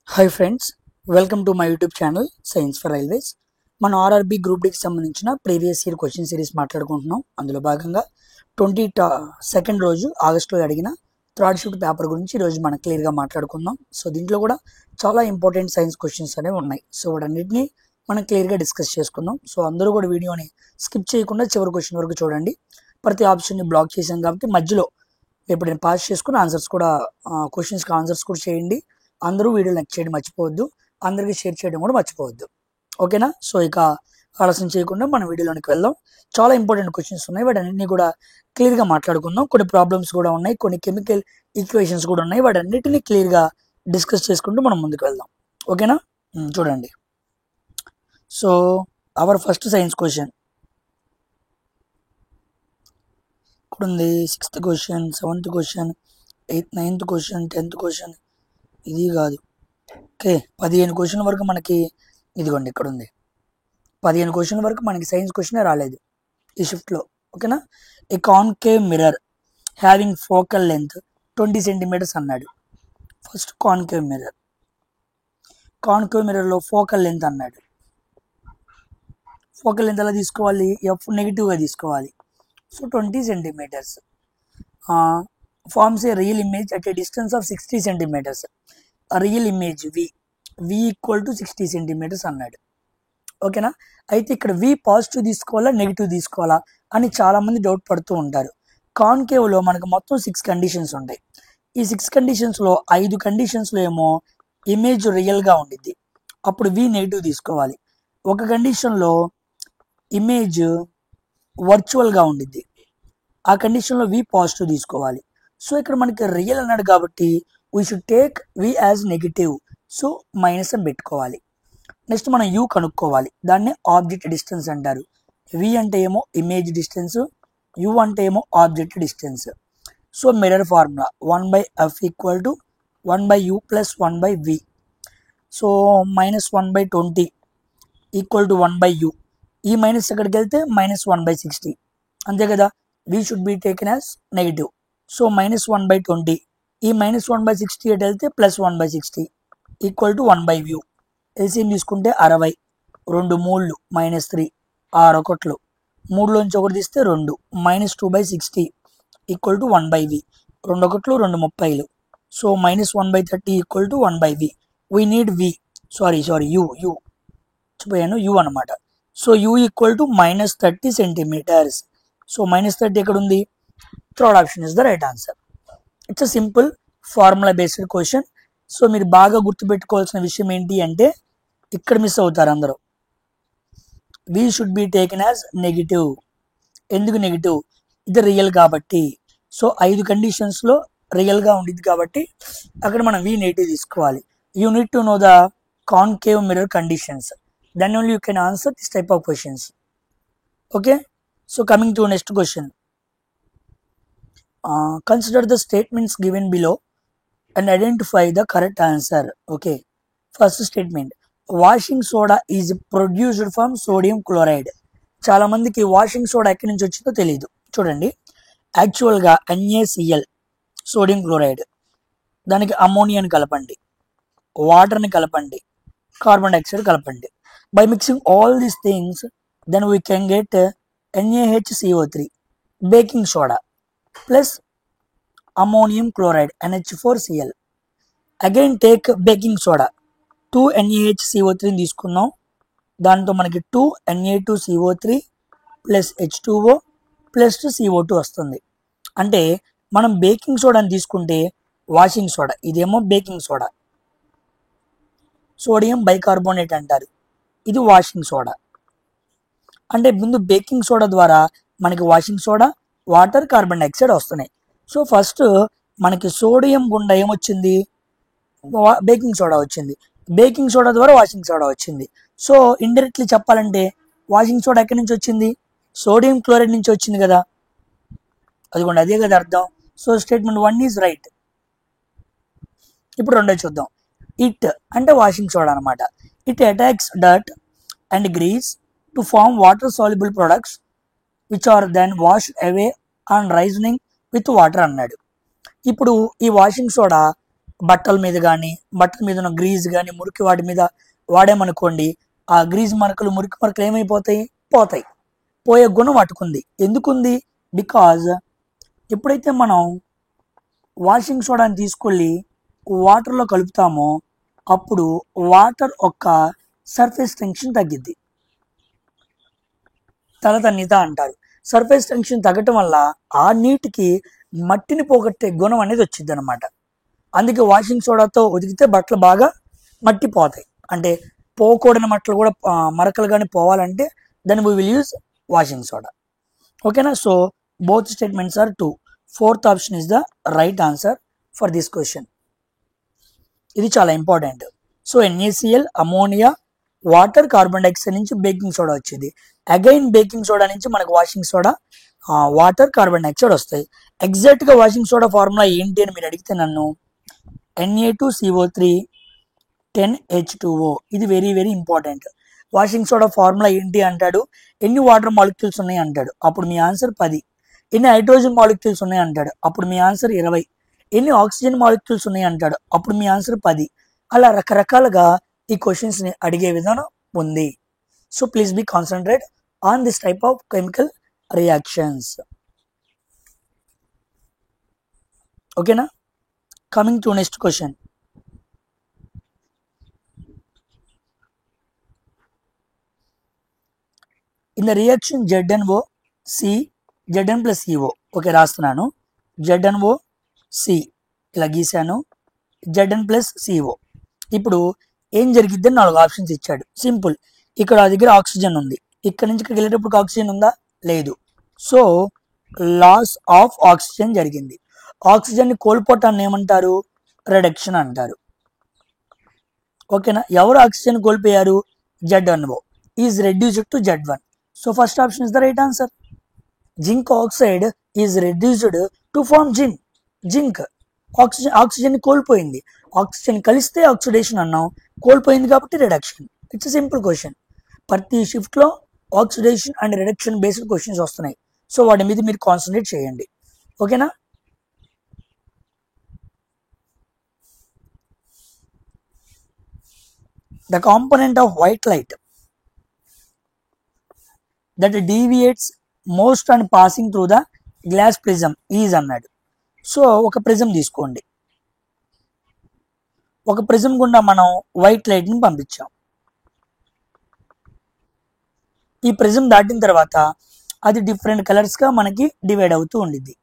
Hi friends, welcome to my YouTube channel science for railways. మన RRB group డికి సంబంధించిన previous year question series మాట్లాడుకుంటున్నాం. అందులో భాగంగా 22nd రోజు ఆగస్టులో అడిగిన థర్డ్ షిఫ్ట్ పేపర్ గురించి ఈరోజు మనం క్లియర్గా మాట్లాడుకుందాం. సో దీంట్లో కూడా చాలా ఇంపార్టెంట్ సైన్స్ క్వశ్చన్స్ అనేవి ఉన్నాయి. సో వాటన్నిటిని మనం క్లియర్గా డిస్కస్ చేసుకుందాం. సో అందరూ కూడా వీడియోని స్కిప్ చేయకుండా చివరి క్వశ్చన్ వరకు చూడండి. ప్రతి ఆప్షన్ని బ్లాక్ చేశాం కాబట్టి మధ్యలో ఎప్పుడైనా పాస్ చేసుకుని ఆన్సర్స్ కూడా క్వశ్చన్స్కి ఆన్సర్స్ కూడా చేయండి. అందరూ వీడియో లైక్ చేయడం మర్చిపోవద్దు, అందరికీ షేర్ చేయడం కూడా మర్చిపోవద్దు. ఓకేనా? సో ఇక ఆలస్యం చేయకుండా మనం వీడియోలోనికి వెళ్దాం. చాలా ఇంపార్టెంట్ క్వశ్చన్స్ ఉన్నాయి, వాటన్నిటిని కూడా క్లియర్గా మాట్లాడుకుందాం. కొన్ని ప్రాబ్లమ్స్ కూడా ఉన్నాయి, కొన్ని కెమికల్ ఈక్వేషన్స్ కూడా ఉన్నాయి. వాటన్నిటిని క్లియర్గా డిస్కస్ చేసుకుంటూ మనం ముందుకు వెళ్దాం. ఓకేనా? చూడండి. So our first science question ఇక్కడ ఉంది. 6th question, 7th question, 8th, 9th question, 10th question. ఇది కాదు. ఓకే, 15 క్వశ్చన్ వరకు మనకి ఇదిగోండి ఇక్కడ ఉంది. 15 క్వశ్చన్ వరకు మనకి సైన్స్ క్వశ్చనే రాలేదు ఈ షిఫ్ట్లో. ఓకేనా? A concave mirror having focal length 20 centimetres అన్నాడు. ఫస్ట్ కాన్కేవ్ మిర్రర్లో ఫోకల్ లెంత్ అన్నాడు. ఫోకల్ లెంత్ ఎలా తీసుకోవాలి? ఎఫ్ నెగిటివ్గా తీసుకోవాలి. So 20 centimetres forms a real image at a distance of 60 centimeters. A real image v equal to 60 centimeters అన్నాడు. ఓకేనా? అయితే ఇక్కడ v పాజిటివ్ తీసుకోవాలా నెగిటివ్ తీసుకోవాలా అని చాలా మంది డౌట్ పడుతూ ఉంటారు. కాన్కేవ్లో మనకు మొత్తం 6 కండిషన్స్ ఉంటాయి. ఈ 6 కండిషన్స్లో 5 కండిషన్స్లో ఏమో ఇమేజ్ రియల్గా ఉండిద్ది, అప్పుడు v నెగిటివ్ తీసుకోవాలి. ఒక కండిషన్లో ఇమేజ్ వర్చువల్గా ఉండిద్ది, ఆ కండిషన్లో v పాజిటివ్ తీసుకోవాలి. సో ఇక్కడ మనకి రియల్ అన్నాడు కాబట్టి we should take v as negative. So minus అని పెట్టుకోవాలి. నెక్స్ట్ మనం యూ కనుక్కోవాలి. దాన్నే ఆబ్జెక్ట్ డిస్టెన్స్ అంటారు. వి అంటే ఏమో ఇమేజ్ డిస్టెన్స్, యూ అంటే ఏమో object distance. So mirror formula 1/f equal to 1/u plus 1/v. So -1/20 equal to 1/u. ఈ మైనస్ ఎక్కడికి వెళ్తే -1/60, అంతే కదా? v should be taken as negative. So -1/20, ఈ -1/60 ఎటు వెళ్తే +1/60 ఈక్వల్ టు 1/u. ఎల్సిఎం తీసుకుంటే 60, 2 3 -3, 6 1, 3లోంచి 1 తీస్తే 2, -2/60 equal to 1/v. 2 1 2 30. So -1/30 equal to 1/v. We need v, sorry u చెప్పాను, u అనమాట. So u equal to -30 centimetres. So -30 ఎక్కడ ఉంది? Third option is the right answer. It's a simple formula based question. So మీరు బాగా గుర్తుపెట్టుకోవాల్సిన విషయం ఏంటి అంటే ఇక్కడ మిస్ అవుతారు అందరూ. V should be taken as negative. ఎందుకు నెగిటివ్? ఇది రియల్ కాబట్టి. సో 5 కండిషన్స్లో రియల్గా ఉండిద్ది కాబట్టి అక్కడ మనం వి నెగిటివ్ తీసుకోవాలి. You need to know the concave mirror conditions, then only you can answer this type of questions. Okay, so coming to next question. Consider the statements given below and identify the correct answer. Okay, first statement, washing soda is produced from sodium chloride. చాలా మందికి washing soda ఎక్కడి నుంచి వచ్చిందో తెలియదు. చూడండి, యాక్చువల్గా NaCl sodium chloride, దానికి అమోనియాని కలపండి, వాటర్ని కలపండి, కార్బన్ డైఆక్సైడ్ కలపండి. By mixing all these things then we can get NaHCO3 baking soda plus ammonium chloride NH4Cl. Again take baking soda 2 NaHCO3 తీసుకున్నాం, దాంతో మనకి 2 Na2CO3 plus H2O plus CO2 వస్తుంది. అంటే మనం బేకింగ్ సోడాని తీసుకుంటే వాషింగ్ సోడా, ఇదేమో baking soda, sodium bicarbonate అంటారు, ఇది వాషింగ్ సోడా. అంటే ముందు బేకింగ్ సోడా ద్వారా మనకి washing soda, water, carbon dioxide వస్తున్నాయి. సో ఫస్ట్ మనకి సోడియం గుండా ఏమొచ్చింది? బేకింగ్ సోడా వచ్చింది. బేకింగ్ సోడా ద్వారా వాషింగ్ సోడా వచ్చింది. సో ఇండైరెక్ట్లీ చెప్పాలంటే వాషింగ్ సోడా ఎక్కడి నుంచి వచ్చింది? సోడియం క్లోరైడ్ నుంచి వచ్చింది కదా. అదిగోండి, అదే కదా అర్థం. So statement 1 is right. ఇప్పుడు రెండో చూద్దాం. ఇట్ అంటే వాషింగ్ సోడా అనమాట. It attacks dirt and grease to form water soluble products which are then washed away on rinsing with water అన్నాడు. ఇప్పుడు ఈ వాషింగ్ సోడా బట్టల మీద ఉన్న గ్రీజ్ కానీ మురికి వాటి మీద వాడామనుకోండి, ఆ గ్రీజ్ మరకలు మురికి మరకలు ఏమైపోతాయి? పోతాయి. పోయే గుణం వాటికుంది. ఎందుకుంది? బికాజ్ ఎప్పుడైతే మనం వాషింగ్ సోడాని తీసుకెళ్ళి వాటర్లో కలుపుతామో అప్పుడు వాటర్ యొక్క సర్ఫేస్ టెన్షన్ తగ్గిద్ది, తలతన్నిత అంటారు. సర్ఫేస్ టెన్షన్ తగ్గటం వల్ల ఆ నీటికి మట్టిని పోగొట్టే గుణం అనేది వచ్చింది అనమాట. అందుకే వాషింగ్ సోడాతో ఉతికితే బట్టలు బాగా మట్టి పోతాయి. అంటే పోకూడని మట్టలు కూడా మరకలు కానీ పోవాలంటే then we will use washing soda. ఓకేనా? So both statements are true. Fourth option is the right answer for this question. ఇది చాలా important. So NaCl, ammonia, water, carbon dioxide నుంచి బేకింగ్ సోడా వచ్చింది. అగైన్ బేకింగ్ సోడా నుంచి మనకు washing soda, water, carbon dioxide వస్తాయి. ఎగ్జాక్ట్గా washing soda formula ఏంటి అని మీరు అడిగితే నన్ను Na2CO3 10H2O. ఇది very very important. Washing soda formula ఏంటి అంటాడు, ఎన్ని వాటర్ మాలిక్యూల్స్ ఉన్నాయి అంటాడు, అప్పుడు మీ ఆన్సర్ 10. ఎన్ని హైడ్రోజన్ మాలిక్యూల్స్ ఉన్నాయి అంటాడు, అప్పుడు మీ ఆన్సర్ 20. ఎన్ని ఆక్సిజన్ మాలిక్యూల్స్ ఉన్నాయి అంటాడు, అప్పుడు మీ ఆన్సర్ 10. అలా రకరకాలుగా ఈ క్వశ్చన్స్ని అడిగే విధానం ఉంది. So please be concentrate on this type of chemical reactions. ఓకేనా? Coming to next question. In the reaction ZnO(C) Zn plus CO. Okay, రాస్తున్నాను. ZnO(C) ఇలా గీశాను, Zn plus CO. ఇప్పుడు ఏం జరిగిద్దని 4 ఆప్షన్స్ ఇచ్చాడు. సింపుల్. ఇక్కడ ఆ దగ్గర ఆక్సిజన్ ఉంది, ఇక్కడ నుంచి ఇక్కడికి వెళ్ళేటప్పుడు ఆక్సిజన్ ఉందా? లేదు. సో లాస్ ఆఫ్ ఆక్సిజన్ జరిగింది. ఆక్సిజన్ని కోల్పోవటాన్ని ఏమంటారు? రిడక్షన్ అంటారు. ఓకేనా? ఎవరు ఆక్సిజన్ కోల్పోయారు? ZnO is reduced to Z1. So first option is the right answer. Zinc oxide is reduced to form zinc. Oxygen కోల్పోయింది, ఆక్సిజన్ కలిస్తే ఆక్సిడేషన్ అన్నాం, కోల్పోయింది కాబట్టి రిడక్షన్. It's simple question. ప్రతి షిఫ్ట్లో oxidation and reduction based questions వస్తున్నాయి. So వాటి మీద మీరు కాన్సన్ట్రేట్ చేయండి. ఓకేనా? The component of white light that deviates most and passing through the glass prism is అన్నాడు. సో ఒక ప్రిజం తీసుకోండి, ఒక ప్రిజం గుండా మనం వైట్ లైట్ని పంపించాం. ఈ ప్రిజం దాటిన తర్వాత అది డిఫరెంట్ కలర్స్గా మనకి డివైడ్ అవుతూ ఉండిద్ది.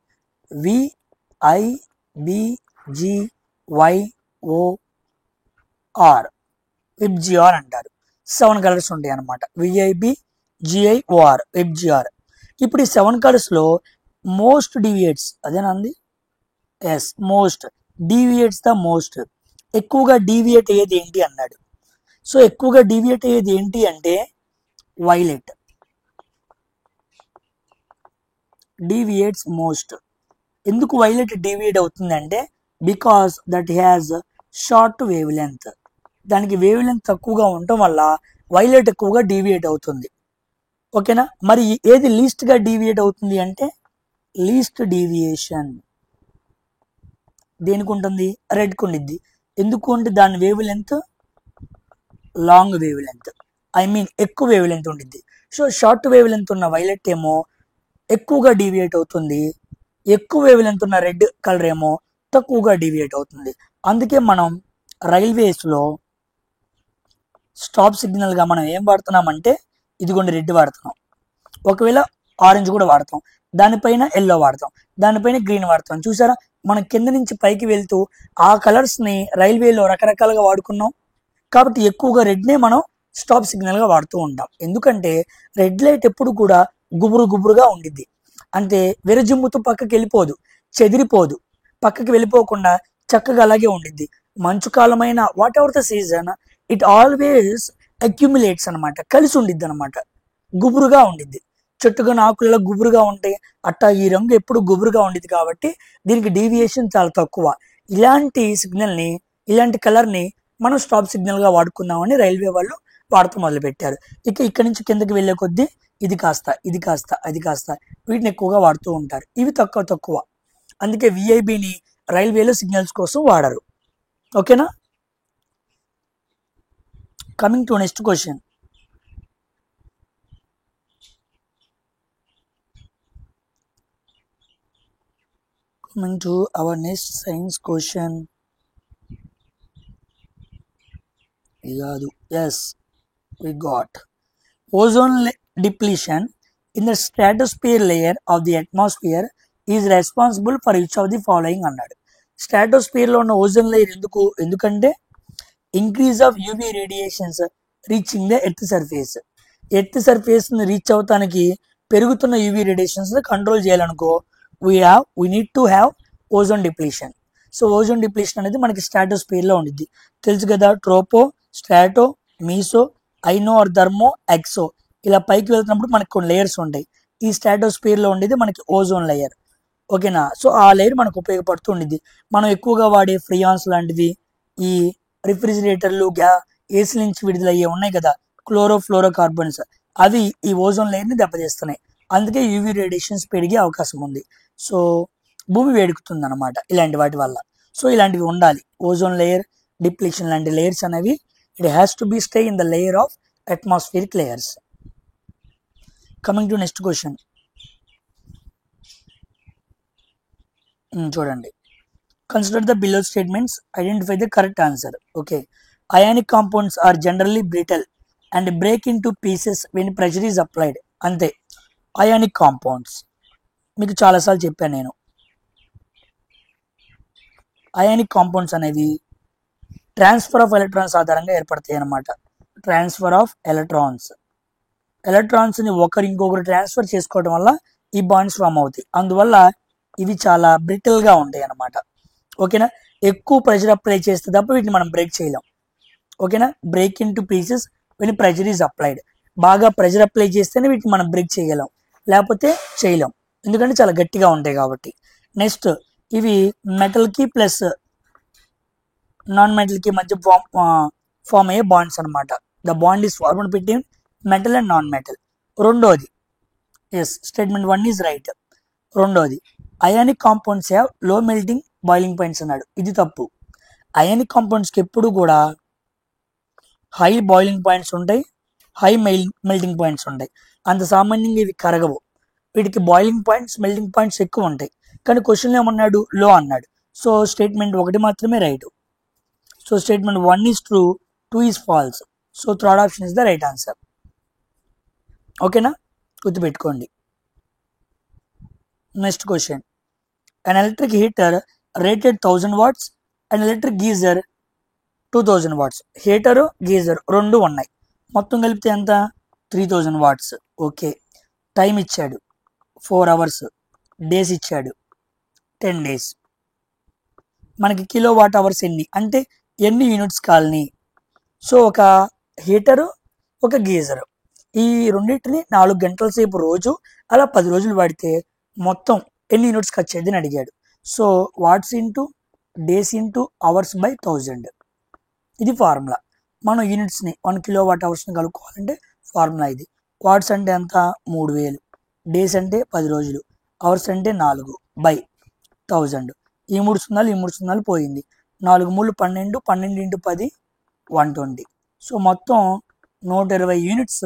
VIBGYOR విబ్జిఆర్ అంటారు. 7 కలర్స్ ఉంటాయి అన్నమాట. VIBGIOR VIBGYOR. ఇప్పుడు ఈ 7 కలర్స్లో మోస్ట్ డీవియేట్స్, అదేనంది? Yes, most deviates the most. ఎక్కువగా డీవియేట్ అయ్యేది ఏంటి అన్నాడు. సో ఎక్కువగా డీవియేట్ అయ్యేది ఏంటి అంటే వైలెట్ డీవియేట్స్ మోస్ట్. ఎందుకు వైలెట్ డీవియేట్ అవుతుంది అంటే because that has short wave length. దానికి వేవ్ లెంత్ తక్కువగా ఉండటం వల్ల వైలెట్ ఎక్కువగా డీవియేట్ అవుతుంది. ఓకేనా? మరి ఏది లీస్ట్గా డీవియేట్ అవుతుంది అంటే లీస్ట్ డీవియేషన్ దేనికి ఉంటుంది? రెడ్కి ఉండిద్ది. ఎందుకు అంటే దాని wave length long wave length, ఎక్కువ వేవ్ లెంత్ ఉండిద్ది. సో షార్ట్ వేవ్ లెంత్ ఉన్న వైలెట్ ఏమో ఎక్కువగా డీవియేట్ అవుతుంది, ఎక్కువ వేవ్ లెంత్ ఉన్న రెడ్ కలర్ ఏమో తక్కువగా డీవియేట్ అవుతుంది. అందుకే మనం రైల్వేస్లో స్టాప్ సిగ్నల్గా మనం ఏం వాడుతున్నామంటే ఇదిగోండి రెడ్ వాడుతున్నాం, ఒకవేళ ఆరెంజ్ కూడా వాడతాం, దానిపైన ఎల్లో వాడతాం, దానిపైన గ్రీన్ వాడతాం. చూసారా, మనం కింద నుంచి పైకి వెళ్తూ ఆ కలర్స్ని రైల్వేలో రకరకాలుగా వాడుకున్నాం. కాబట్టి ఎక్కువగా రెడ్నే మనం స్టాప్ సిగ్నల్గా వాడుతూ ఉంటాం. ఎందుకంటే రెడ్ లైట్ ఎప్పుడు కూడా గుబురుగా ఉండిద్ది. అంటే విరజిమ్ముతూ పక్కకి వెళ్ళిపోదు, చెదిరిపోదు, పక్కకి వెళ్ళిపోకుండా చక్కగా అలాగే ఉండిద్ది. మంచు కాలమైన whatever the season, it always accumulates అనమాట, కలిసి ఉండిద్ది అనమాట, గుబురుగా ఉండిద్ది. చెట్టుగా ఆకులలో గుబురుగా ఉంటాయి, అట్టా ఈ రంగు ఎప్పుడు గుబురుగా ఉండిద్ది. కాబట్టి దీనికి డీవియేషన్ చాలా తక్కువ. ఇలాంటి సిగ్నల్ని, ఇలాంటి కలర్ని మనం స్టాప్ సిగ్నల్గా వాడుకుందామని రైల్వే వాళ్ళు వాడుతూ మొదలుపెట్టారు. ఇక్కడి నుంచి కిందకి వెళ్ళే కొద్దీ ఇది కాస్త, ఇది కాస్త, అది కాస్త, వీటిని ఎక్కువగా వాడుతూ ఉంటారు. ఇవి తక్కువ. అందుకే VIBని రైల్వేలో సిగ్నల్స్ కోసం వాడరు. ఓకేనా. Coming to next question. Coming to our next science question. Yes, we got ozone depletion in the stratosphere layer of the atmosphere is responsible for each of the following అన్నాడు. స్ట్రాటోస్పియర్ లో ఉన్న ozone layer ఎందుకంటే increase of UV radiations reaching the earth surface. Earth surface ని reach అవటానికి పెరుగుతున్న UV radiations ని control చేయాలనుకో we need to have ozone depletion. So ozone depletion అనేది మనకి స్ట్రాటోస్పియర్ లో ఉండిద్ది. తెలుసు కదా, tropo, strato, meso, iono or thermo, exo ఇలా పైకి వెళ్తున్నప్పుడు మనకి కొన్ని లేయర్స్ ఉంటాయి. ఈ స్ట్రాటోస్పియర్ లో ఉండేది మనకి ఓజోన్ లేయర్. ఓకేనా. సో ఆ లేయర్ మనకు ఉపయోగపడుతూ ఉండిద్ది. మనం ఎక్కువగా వాడే ఫ్రియాన్స్ లాంటివి, ఈ రిఫ్రిజిరేటర్లు, ఏసీ నుంచి విడుదలయ్యే ఉన్నాయి కదా క్లోరోఫ్లోరో కార్బన్స్, అవి ఈ ఓజోన్ లేయర్ ని దెబ్బతీస్తున్నాయి. అందుకే యూవీ రేడియేషన్స్ పెరిగే అవకాశం ఉంది. సో భూమి వేడుకుతుంది అనమాట ఇలాంటి వాటి వల్ల. సో ఇలాంటివి ఉండాలి. ఓజోన్ లేయర్ డిప్లీషన్ లాంటి లేయర్స్ అనేవి it has to be stay in the layer of atmospheric layers. Coming to next question. చూడండి. Consider the below statements, identify the correct answer. Okay. Ionic compounds are generally brittle and break in to pieces when pressure is applied. అంతే. Ionic compounds మీకు చాలాసార్లు చెప్పాను నేను. Ionic compounds అనేవి transfer of electrons ఆధారంగా ఏర్పడతాయి అన్నమాట. ట్రాన్స్ఫర్ ఆఫ్ ఎలక్ట్రాన్స్ని ఒకరు ఇంకొకరు ట్రాన్స్ఫర్ చేసుకోవడం వల్ల ఈ బాండ్స్ ఫామ్ అవుతాయి. అందువల్ల ఇవి చాలా బ్రిటిల్గా ఉంటాయి అన్నమాట. ఓకేనా. ఎక్కువ ప్రెషర్ అప్లై చేస్తే తప్ప వీటిని మనం బ్రేక్ చేయలేం. ఓకేనా. Break in to pieces when pressure is applied. బాగా ప్రెషర్ అప్లై చేస్తేనే వీటిని మనం బ్రేక్ చేయగలం, లేకపోతే చేయలేం, ఎందుకంటే చాలా గట్టిగా ఉంటాయి కాబట్టి. నెక్స్ట్, ఇవి మెటల్కి ప్లస్ నాన్ మెటల్కి మధ్య ఫామ్ అయ్యే బాండ్స్ అనమాట. The bond is formed between metal and non metal. రెండోది, ఎస్, స్టేట్మెంట్ 1 ఈజ్ రైట్. రెండోది, ionic compounds have low melting boiling points అన్నాడు. ఇది తప్పు. అయానిక్ కాంపౌండ్స్కి ఎప్పుడు కూడా హై బాయిలింగ్ పాయింట్స్ ఉంటాయి, హై మెల్టింగ్ పాయింట్స్ ఉంటాయి. అంత సామాన్యంగా ఇవి కరగవు. వీటికి బాయిలింగ్ పాయింట్స్, మెల్టింగ్ పాయింట్స్ ఎక్కువ ఉంటాయి. కానీ క్వశ్చన్ ఏమన్నాడు? లో అన్నాడు. సో స్టేట్మెంట్ 1 మాత్రమే right. So statement 1 is true, 2 is false. So third option is the right answer. ఓకేనా, గుర్తుపెట్టుకోండి. Next question. an electric heater rated 1000 watts and electric geyser 2000 watts. Heater, geyser రెండు ఉన్నాయి, మొత్తం కలిపితే ఎంత? 3000 watts. ఓకే. టైం ఇచ్చాడు 4 hours, days ఇచ్చాడు 10 days. మనకి కిలో వాట్ అవర్స్ ఎన్ని అంటే ఎన్ని యూనిట్స్ కాలని. సో ఒక హీటరు, ఒక గీజరు, ఈ రెండింటిని 4 గంటల సేపు రోజు అలా 10 రోజులు వాడితే మొత్తం ఎన్ని యూనిట్స్ ఖర్చు అయ్యింది అని అడిగాడు. So what's into days into hours by 1000. ఇది ఫార్ములా. మనం యూనిట్స్ని 1 కిలో వాట్ అవర్స్ని కలుపుకోవాలంటే ఫార్ములా ఇది. వాట్స్ అంటే ఎంత? 3000. డేస్ అంటే 10 రోజులు, అవర్స్ అంటే 4 బై 1000. ఈ 3 సున్నాలు పోయింది. 4 3 12, 12 × 10 120. సో మొత్తం 120 యూనిట్స్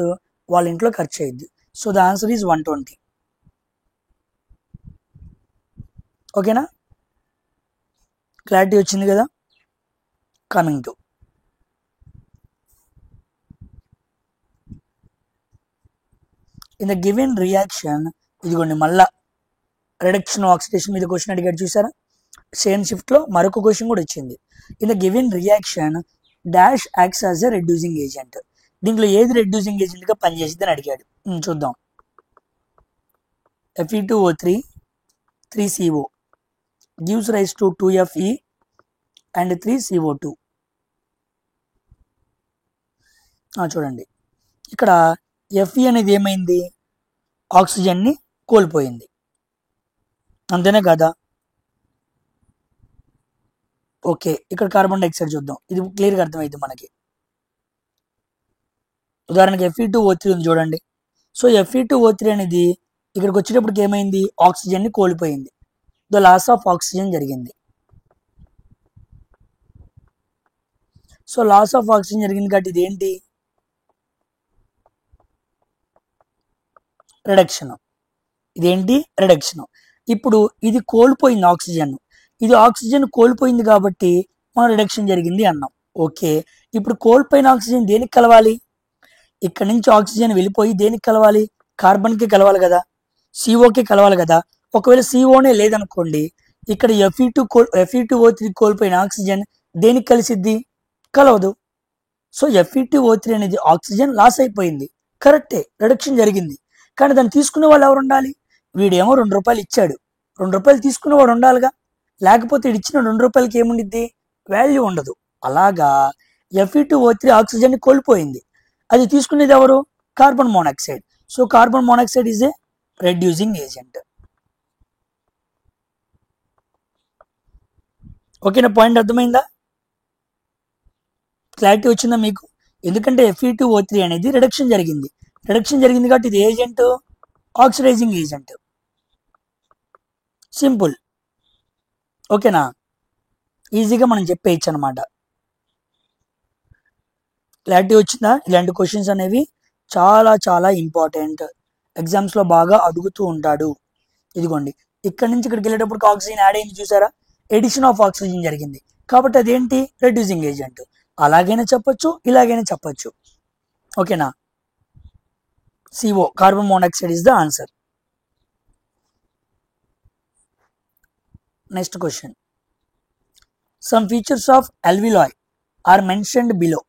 వాళ్ళ ఇంట్లో ఖర్చు అయ్యింది. So the answer is 120. ఓకేనా, క్లారిటీ వచ్చింది కదా. Coming to in the given reaction. ఇదిగోండి మళ్ళా రిడక్షన్ ఆక్సిడేషన్ మీద క్వశ్చన్ అడిగాడు చూసారా. సేమ్ షిఫ్ట్లో మరొక క్వశ్చన్ కూడా వచ్చింది. In the given reaction dash acts as a reducing agent. దీంట్లో ఏది రెడ్యూసింగ్ ఏజెంట్గా పనిచేసిందని అడిగాడు. చూద్దాం. Fe2O3 3CO gives rise to 2Fe and 3CO2. చూడండి, ఇక్కడ Fe అనేది ఏమైంది? ఆక్సిజన్ని కోల్పోయింది, అంతేనే కదా. ఓకే, ఇక్కడ కార్బన్ డైఆక్సైడ్ చూద్దాం. ఇది క్లియర్గా అర్థమైంది మనకి. ఉదాహరణకి Fe2O3 ఉంది చూడండి. సో Fe2O3 అనేది ఇక్కడికి వచ్చేటప్పటికి ఏమైంది? ఆక్సిజన్ని కోల్పోయింది. ద లాస్ ఆఫ్ ఆక్సిజన్ జరిగింది. సో లాస్ ఆఫ్ ఆక్సిజన్ జరిగింది కాబట్టి ఇది ఏంటి? రిడక్షన్. ఇదేంటి? రిడక్షన్. ఇప్పుడు ఇది కోల్పోయింది ఆక్సిజన్, ఇది ఆక్సిజన్ కోల్పోయింది కాబట్టి మనం రిడక్షన్ జరిగింది అన్నాం. ఓకే, ఇప్పుడు కోల్పోయిన ఆక్సిజన్ దేనికి కలవాలి? ఇక్కడ నుంచి ఆక్సిజన్ వెళ్ళిపోయి దేనికి కలవాలి? కార్బన్కి కలవాలి కదా, సిఓకి కలవాలి కదా. ఒకవేళ సిఓనే లేదనుకోండి, ఇక్కడ Fe2O3 కోల్పోయిన ఆక్సిజన్ దేనికి కలిసిద్ది? కలవదు. సో Fe2O3 అనేది ఆక్సిజన్ లాస్ అయిపోయింది, కరెక్టే, రిడక్షన్ జరిగింది. కానీ దాన్ని తీసుకునే వాళ్ళు ఎవరు ఉండాలి? వీడేమో ₹2 ఇచ్చాడు, ₹2 తీసుకునేవాడు ఉండాలిగా, లేకపోతే వీడు ఇచ్చిన ₹2 ఏముండిద్ది? వాల్యూ ఉండదు. అలాగా Fe2O3 ఆక్సిజన్ కోల్పోయింది, అది తీసుకునేది ఎవరు? Carbon monoxide. So carbon monoxide is a reducing agent. ఓకేనా? పాయింట్ అర్థమైందా? క్లారిటీ వచ్చిందా మీకు? ఎందుకంటే Fe2O3 అనేది రిడక్షన్ జరిగింది, కాబట్టి ఇది ఏజెంట్, ఆక్సిడైజింగ్ ఏజెంట్. సింపుల్. ఓకేనా? ఈజీగా మనం చెప్పేయచ్చు అనమాట. క్లారిటీ వచ్చిందా? ఇలాంటి క్వశ్చన్స్ అనేవి చాలా చాలా ఇంపార్టెంట్, ఎగ్జామ్స్లో బాగా అడుగుతూ ఉంటాడు. ఇదిగోండి, ఇక్కడ నుంచి ఇక్కడికి వెళ్ళేటప్పుడు ఆక్సిజన్ యాడ్ అయింది చూసారా? ఎడిషన్ ఆఫ్ ఆక్సిజన్ జరిగింది, కాబట్టి అదేంటి? Reducing agent. అలాగైనా చెప్పొచ్చు, ఇలాగైనా చెప్పొచ్చు. ఓకేనా? CO, carbon monoxide is the answer. Next question. Some features of alveoli are mentioned below,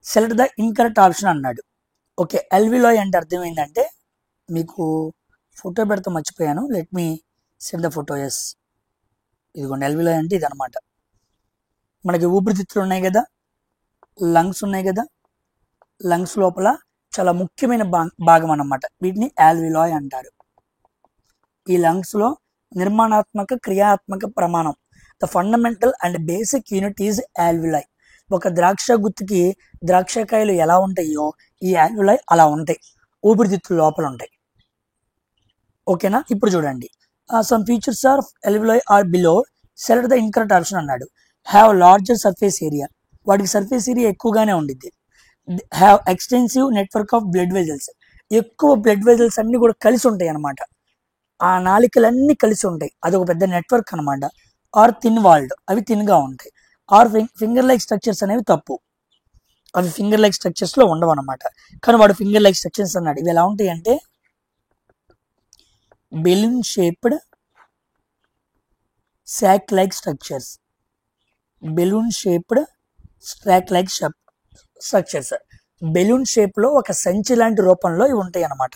select the incorrect option అన్నాడు. ఓకే, alveoli అంటే అర్థం ఏంటంటే, మీకు ఫోటో పెడతా మర్చిపోయాను, let me send the photo. Yes, ఇదిగోండి, alveoli అంటే ఇది అనమాట. మనకి ఊపిరితిత్తులు ఉన్నాయి కదా, లంగ్స్ ఉన్నాయి కదా, లంగ్స్ లోపల చాలా ముఖ్యమైన భాగం అన్నమాట, వీటిని alveoli అంటారు. ఈ లంగ్స్ లో నిర్మాణాత్మక క్రియాత్మక ప్రమాణం, the fundamental and basic unit is alveoli. ఒక ద్రాక్ష గుత్తికి ద్రాక్షకాయలు ఎలా ఉంటాయో ఈ alveoli అలా ఉంటాయి, ఊపిరితిత్తుల లోపల ఉంటాయి. ఓకేనా? ఇప్పుడు చూడండి, some features are alveoli are below, select the incorrect option అన్నాడు. హ్యావ్ లార్జర్ సర్ఫేస్ ఏరియా, వాటికి సర్ఫేస్ ఏరియా ఎక్కువగానే ఉండిద్ది. Have extensive network of blood vessels, ఎక్కువ బ్లడ్ వెజల్స్ అన్ని కూడా కలిసి ఉంటాయి అనమాట, ఆ నాళికలన్నీ కలిసి ఉంటాయి, అదొక పెద్ద నెట్వర్క్ అనమాట. ఆర్ థిన్ వాల్డ్, అవి థిన్గా ఉంటాయి. ఆర్ ఫింగర్ లైక్ స్ట్రక్చర్స్ అనేవి తప్పు, అవి ఫింగర్ లైక్ స్ట్రక్చర్స్ లో ఉండవు అనమాట. కానీ వాడు ఫింగర్ లైక్ స్ట్రక్చర్స్ అన్నాడు. ఇవి ఎలా ఉంటాయి అంటే బెలూన్ షేప్డ్ సాక్ లైక్ స్ట్రక్చర్స్, బెలూన్ షేప్డ్ సాక్ లైక్ స్ట్రక్చర్స్, బెలూన్ షేప్ లో ఒక సంచి లాంటి రూపంలో ఇవి ఉంటాయి అన్నమాట.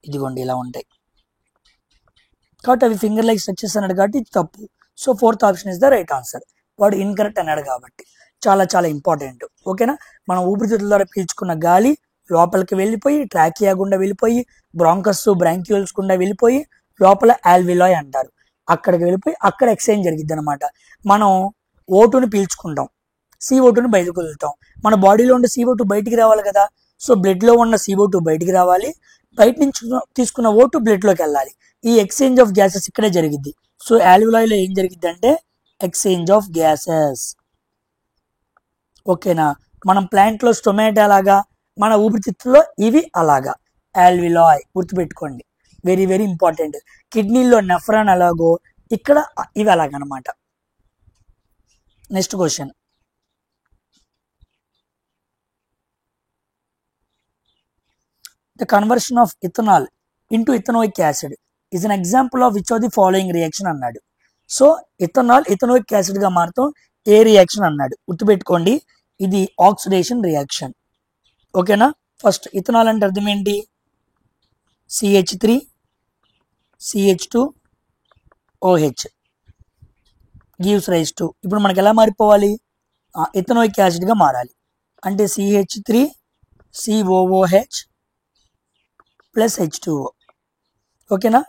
ఇదిగోండి, ఇలా ఉంటాయి, కాబట్టి అవి ఫింగర్ లైక్ స్ట్రక్చర్స్ అన్నాడు, కాబట్టి ఇది తప్పు. So 4th option is the right answer. వాడు ఇన్కరెక్ట్ అన్నాడు కాబట్టి చాలా చాలా ఇంపార్టెంట్. ఓకేనా? మనం ఊపిరితిత్తుల ద్వారా పీల్చుకున్న గాలి లోపలికి వెళ్ళిపోయి ట్రాకియా గుండా వెళ్ళిపోయి బ్రాంకస్ బ్రాంక్యూల్స్ గుండా వెళ్ళిపోయి లోపల alveoli అంటారు, అక్కడికి వెళ్ళిపోయి అక్కడ ఎక్స్చేంజ్ జరిగిద్ది అనమాట. మనం O2ని పీల్చుకుంటాం, CO2ని బయటకు వదులుతాం. మన బాడీలో ఉండే CO2 బయటికి రావాలి కదా, సో బ్లడ్ లో ఉన్న CO2 బయటికి రావాలి, బయట నుంచి తీసుకున్న O2 బ్లడ్ లోకి వెళ్ళాలి. ఈ ఎక్స్చేంజ్ ఆఫ్ గ్యాసెస్ ఇక్కడే జరిగిద్ది. సో alveoli ఏం జరిగిద్ది అంటే ఎక్స్చేంజ్ ఆఫ్ గ్యాసెస్. ఓకేనా? మనం ప్లాంట్ లో స్టొమాటో అలాగా, మన ఊపిరితిత్తుల్లో ఇవి అలాగా, alveoli గుర్తుపెట్టుకోండి, వెరీ వెరీ ఇంపార్టెంట్. కిడ్నీలో నెఫ్రాన్ అలాగో ఇక్కడ ఇవి అలాగనమాట. Next question. The conversion of ethanol into ethanoic acid is an example of which of the following reaction అన్నాడు. సో ఇథనాల్ ఇథనోయిక్ యాసిడ్ గా మారుతాం, ఏ రియాక్షన్ అన్నాడు? గుర్తుపెట్టుకోండి, ఇది ఆక్సిడేషన్ రియాక్షన్. ఓకేనా? ఫస్ట్ ఇథనాల్ అంటే అర్థం ఏంటి? CH3 CH2 OH gives rise to, ఇప్పుడు మనకి ఎలా మారిపోవాలి? ఇథనోయిక్ యాసిడ్ గా మారాలి, అంటే CH3 COOH ప్లస్ H2O. ఓకేనా?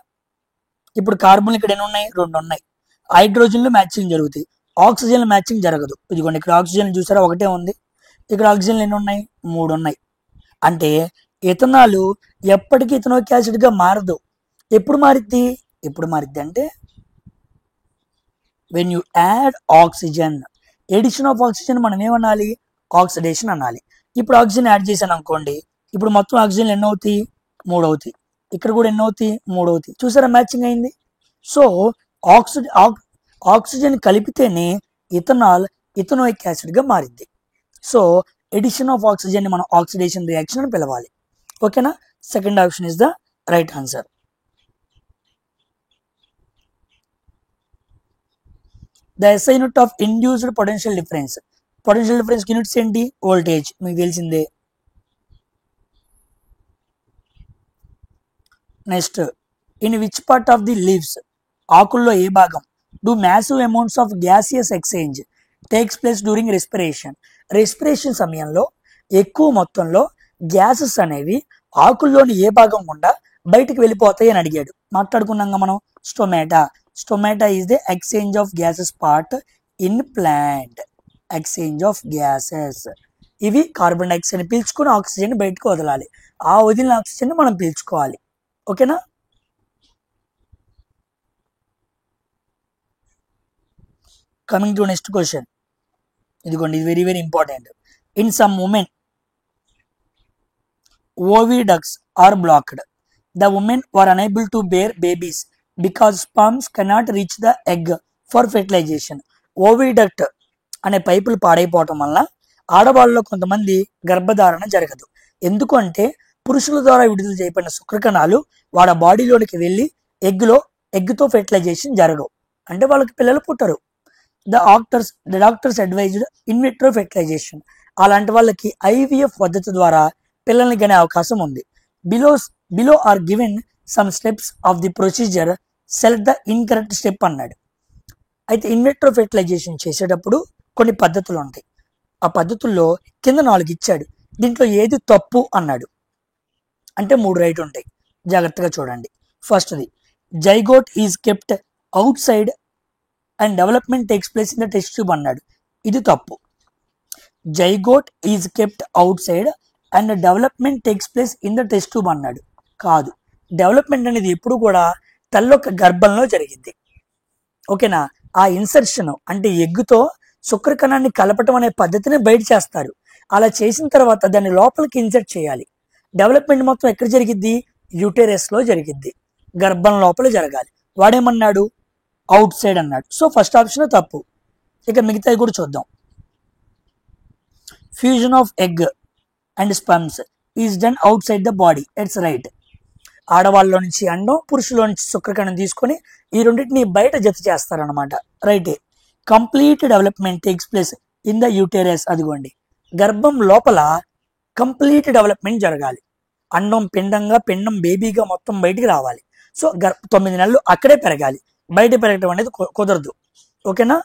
ఇప్పుడు కార్బన్లు ఇక్కడ ఎన్ని ఉన్నాయి? 2 ఉన్నాయి. హైడ్రోజన్లు మ్యాచింగ్ జరుగుతాయి, ఆక్సిజన్లు మ్యాచింగ్ జరగదు. ఇదిగోండి, ఇక్కడ ఆక్సిజన్ చూసారా, ఒకటే ఉంది. ఇక్కడ ఆక్సిజన్లు ఎన్ని ఉన్నాయి? 3 ఉన్నాయి. అంటే ఇథనాల్ ఎప్పటికీ ఇథనోయిక్ యాసిడ్ గా మారదు. ఎప్పుడు మారిద్ది అంటే when you add oxygen, addition of oxygen మనం ఏమనాలి? ఆక్సిడేషన్ అనాలి. ఇప్పుడు ఆక్సిజన్ యాడ్ చేశాను అనుకోండి, ఇప్పుడు మొత్తం ఆక్సిజన్ ఎన్ని అవుతాయి? 3 అవుతాయి. ఇక్కడ కూడా ఎన్ని అవుతాయి? 3 అవుతాయి. చూసారా మ్యాచింగ్ అయింది. సో ఆక్సిజన్ కలిపితేనే ఇథనాల్ ఇథనోయిక్ యాసిడ్ గా మారింది. సో ఎడిషన్ ఆఫ్ ఆక్సిజన్ ని మనం ఆక్సిడేషన్ రియాక్షన్ అని పిలవాలి. ఓకేనా? Second option is the right answer. The SI unit of induced potential difference. Potential difference units ఏంటి? వోల్టేజ్, మీకు తెలిసిందే. Next, in which part of the leaves, ఆకుల్లో ఏ భాగం, do massive amounts of gaseous exchange takes place during respiration. Respiration సమయంలో ఎక్కువ మొత్తంలో gases అనేవి ఆకుల్లోని ఏ భాగం గుండా బయటికి వెళ్ళిపోతాయి అని అడిగాడు. మాట్లాడుకున్నాం మనం. Stomata is the exchange of gases part in plant. Exchange of gases, ఇవి కార్బన్ డైఆక్సైడ్ పీల్చుకుని ఆక్సిజన్ బయటకు వదలాలి. ఆ వదిలిన ఆక్సిజన్ మనం పీల్చుకోవాలి. ఓకేనా? Coming to next question. ఇదిగోండి, ఇది very very important. In some women oviducts are blocked. The women were unable to bear babies because sperms cannot reach the egg for fertilization. ఓవిడక్ట్ అనే పైపులు పాడైపోవటం వల్ల ఆడవాళ్ళలో కొంతమంది గర్భధారణ జరగదు. ఎందుకంటే పురుషుల ద్వారా విడుదల చేయబడిన శుక్రకణాలు వాళ్ళ బాడీలోనికి వెళ్ళి ఎగ్తో ఫెర్టిలైజేషన్ జరగవు. అంటే వాళ్ళకి పిల్లలు పుట్టరు. The doctors advised in vitro fertilisation. అలాంటి వాళ్ళకి IVF పద్ధతి ద్వారా పిల్లల్ని గనే అవకాశం ఉంది. Below are given some steps of the procedure, select the incorrect step అన్నాడు. అయితే ఇన్విట్రో ఫెర్టిలైజేషన్ చేసేటప్పుడు కొన్ని పద్ధతులు ఉంటాయి. ఆ పద్ధతుల్లో కింద 4 ఇచ్చాడు. దీంట్లో ఏది తప్పు అన్నాడు. అంటే 3 రైట్ ఉంటాయి. జాగ్రత్తగా చూడండి. ఫస్ట్ది, zygote is kept out side and development takes place in the test tube అన్నాడు. ఇది తప్పు. Zygote is kept out side and development takes place in the test tube అన్నాడు. కాదు, డెవలప్మెంట్ అనేది ఎప్పుడు కూడా తల్లొక్క గర్భంలో జరిగింది. ఓకేనా? ఆ ఇన్సర్షన్ అంటే ఎగ్గుతో శుక్రకణాన్ని కలపటం అనే పద్ధతిని బయట చేస్తారు. అలా చేసిన తర్వాత దాన్ని లోపలికి ఇన్సర్ట్ చేయాలి. డెవలప్మెంట్ మొత్తం ఎక్కడ జరిగిద్ది? యూటెరస్ లో జరిగిద్ది. గర్భం లోపల జరగాలి. వాడేమన్నాడు? అవుట్ సైడ్ అన్నాడు. సో ఫస్ట్ ఆప్షన్ తప్పు. ఇక మిగతావి కూడా చూద్దాం. Fusion of egg and sperms is done outside the body. It's right. ఆడవాళ్ళలో నుంచి అండం, పురుషులో నుంచి శుక్రకణం తీసుకొని ఈ రెండింటిని బయట జత చేస్తారనమాట. రైటే. Complete development takes place in the uterus. అదిగోండి, గర్భం లోపల కంప్లీట్ డెవలప్మెంట్ జరగాలి. అండం పిండంగా, పిండం బేబీగా మొత్తం బయటికి రావాలి. సో 9 నెలలు అక్కడే పెరగాలి. బయట పెరగటం అనేది కుదరదు. ఓకేనా?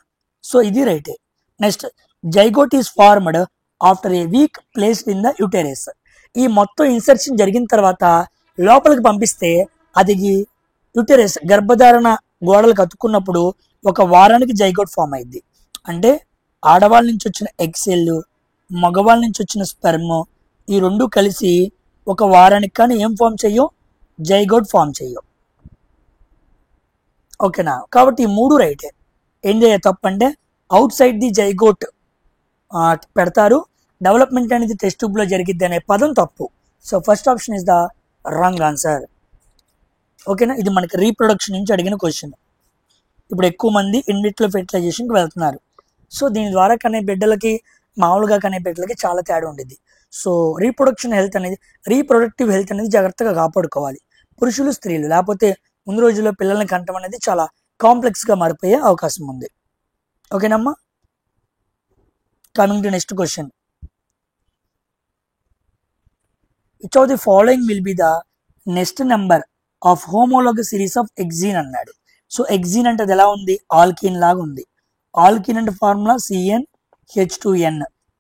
సో ఇది రైటే. Next, zygote is formed after a week placed in the uterus. ఈ మొత్తం ఇన్సర్షన్ జరిగిన తర్వాత లోపలికి పంపిస్తే అది యూటెరస్ గర్భధారణ గోడలకు అతుక్కున్నప్పుడు 1 వారానికి జైగోట్ ఫామ్ అయింది. అంటే ఆడవాళ్ళ నుంచి వచ్చిన ఎగ్ సెల్, మగవాళ్ళ నుంచి వచ్చిన స్పెర్మ్, ఈ 2 కలిసి 1 వారానికి కానీ ఏం ఫామ్ చెయ్యం? జైగోట్ ఫామ్ చెయ్యం. ఓకేనా? కాబట్టి ఈ 3 రైటే. ఏం చేయ తప్పు అంటే అవుట్ సైడ్ ది జైగోట్ పెడతారు, డెవలప్మెంట్ అనేది టెస్ట్ ట్యూబ్ లో జరిగిద్ది అనే పదం తప్పు. So first option is the wrong answer. ఓకేనా? ఇది మనకి రీప్రొడక్షన్ నుంచి అడిగిన క్వశ్చన్. ఇప్పుడు ఎక్కువ మంది ఇన్విట్రో ఫెర్టిలైజేషన్కి వెళ్తున్నారు. సో దీని ద్వారా కనే బిడ్డలకి, మామూలుగా కనే బిడ్డలకి చాలా తేడా ఉండేది. సో రీప్రొడక్టివ్ హెల్త్ అనేది జాగ్రత్తగా కాపాడుకోవాలి పురుషులు, స్త్రీలు. లేకపోతే ముందు రోజుల్లో పిల్లల్ని కంటం అనేది చాలా కాంప్లెక్స్ గా మారిపోయే అవకాశం ఉంది. ఓకేనమ్మా? Coming to next question. Which of the following will be the next number of homologous series of hexene అన్నాడు. సో ఎగ్జీన్ అంటే అది ఎలా ఉంది? ఆల్కీన్ లాగా ఉంది. ఆల్కీన్ అంటే ఫార్ములా CnH2n.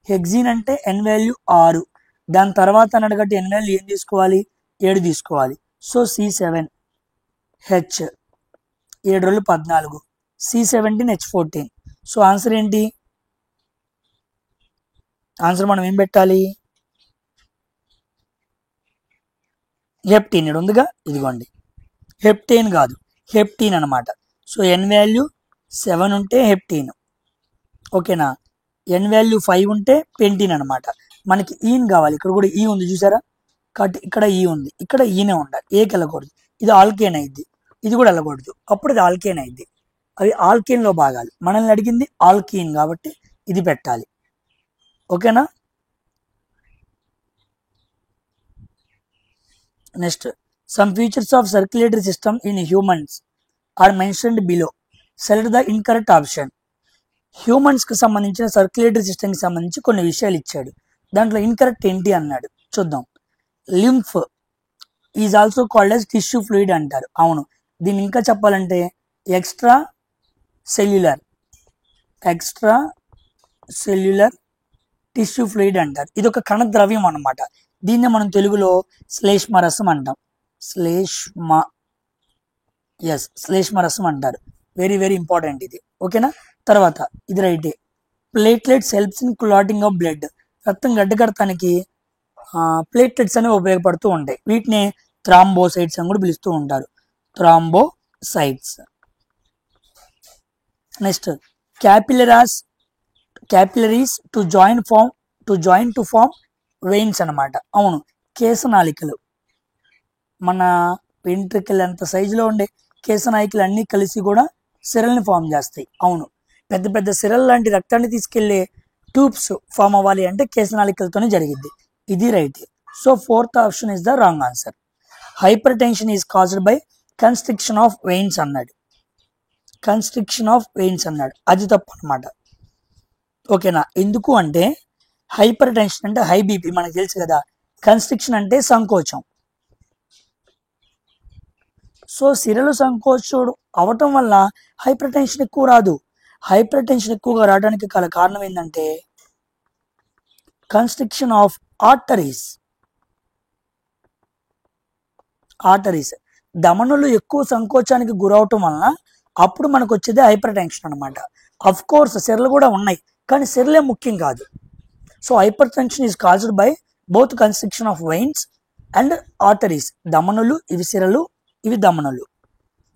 హెగ్జీన్ అంటే N వాల్యూ 6. దాని తర్వాత అన్నాడు కాబట్టి N వాల్యూ ఏం తీసుకోవాలి? 7 తీసుకోవాలి. సో C7H 7 రోజులు 14, C17H14. సో ఆన్సర్ ఏంటి? ఆన్సర్ మనం ఏం పెట్టాలి? హెప్టీన్. ఉందిగా, ఇదిగోండి. హెప్టేన్ కాదు, హెప్టీన్ అనమాట. సో N వాల్యూ 7 ఉంటే హెప్టీన్. ఓకేనా? ఎన్ వాల్యూ 5 ఉంటే పెంటీన్ అనమాట. మనకి ఈన్ కావాలి, ఇక్కడ కూడా ఈ ఉంది చూసారా, కాబట్టి ఇక్కడ ఈ ఉంది, ఇక్కడ ఈనే ఉండాలి, ఏకి వెళ్ళకూడదు. ఇది ఆల్కేన్ అయింది, ఇది కూడా వెళ్ళకూడదు, అప్పుడు ఇది ఆల్కేన్ అయింది. అవి ఆల్కేన్లో భాగాలు, మనల్ని అడిగింది ఆల్కీన్ కాబట్టి ఇది పెట్టాలి. ఓకేనా. Next, some features of circulatory system in humans are mentioned below, select the incorrect option. హ్యూమన్స్కి సంబంధించిన సర్క్యులేటరీ సిస్టమ్కి సంబంధించి కొన్ని విషయాలు ఇచ్చాడు, దాంట్లో ఇన్కరెక్ట్ ఏంటి అన్నాడు, చూద్దాం. Lymph is also called as tissue fluid అంటారు. అవును, దీన్ని ఇంకా చెప్పాలంటే ఎక్స్ట్రా సెల్యులర్ టిష్యూ ఫ్లూయిడ్ అంటారు. ఇది ఒక కణ ద్రవ్యం అన్నమాట. దీన్నే మనం తెలుగులో శ్లేష్మరసం అంటాం. శ్లేష్మరసం అంటారు. వెరీ వెరీ ఇంపార్టెంట్ ఇది. ఓకేనా. తర్వాత ఇది రైటే. Platelets helps in clotting of blood. రక్తం గడ్డకడటానికి ప్లేట్లెట్స్ అనేవి ఉపయోగపడుతూ ఉంటాయి. వీటిని థ్రాంబోసైట్స్ అని కూడా పిలుస్తూ ఉంటారు. Thrombocytes. Next, capillaries to join to form veins అనమాట. అవును, కేశనాళికలు, మన వెంట్రుకలు ఎంత సైజులో ఉండే కేశనాళికలు అన్నీ కలిసి కూడా సిరల్ని ఫామ్ చేస్తాయి. అవును, పెద్ద పెద్ద సిరల్ లాంటి రక్తాన్ని తీసుకెళ్లే ట్యూబ్స్ ఫామ్ అవ్వాలి అంటే కేశనాళికలతోనే జరిగింది. ఇది right. So fourth option is the wrong answer. Hyper tension is caused by constriction of veins అన్నాడు. అది తప్పు అనమాట. ఓకేనా. ఎందుకు అంటే హైపర్ టెన్షన్ అంటే హై బీపీ మనకు తెలుసు కదా, కన్స్ట్రిక్షన్ అంటే సంకోచం. సో సిరలు సంకోచుడు అవటం వల్ల హైపర్ టెన్షన్ ఎక్కువ రాదు. హైపర్ టెన్షన్ ఎక్కువగా రావడానికి గల కారణం ఏంటంటే కన్స్ట్రిక్షన్ ఆఫ్ ఆర్టరీస్. ధమనులు ఎక్కువ సంకోచానికి గురవటం వలన అప్పుడు మనకు వచ్చేది హైపర్ టెన్షన్ అనమాట. అఫ్ కోర్స్ సిరలు కూడా ఉన్నాయి, కానీ సిరలే ముఖ్యం కాదు. So hypertension is caused by both constriction of veins and arteries. ధమనులు ఇవి సిరలు, ఇవి ధమనులు.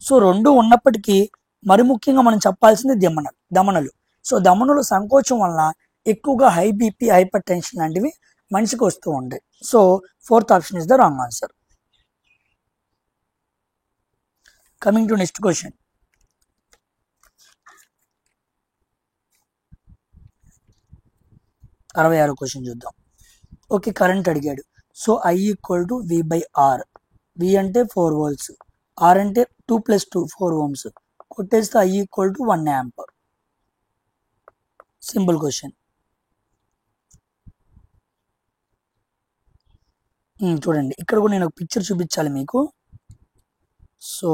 సో రెండు ఉన్నప్పటికీ మరి ముఖ్యంగా మనం చెప్పాల్సింది ధమనులు. సో ధమనులు సంకోచం వలన ఎక్కువగా హై బీపీ, హైపర్ టెన్షన్ లాంటివి మనిషికి వస్తూ ఉంటాయి. So fourth option is the wrong answer. Coming to next question. అరవై 6 క్వశ్చన్ చూద్దాం. ఓకే, కరెంట్ అడిగాడు. So I = V/R. V అంటే 4 volts, R అంటే 2 + 2 4 ohms. కొట్టేస్తే I = 1 amp. Simple question. చూడండి, ఇక్కడ కూడా నేను ఒక పిక్చర్ చూపించాలి మీకు. So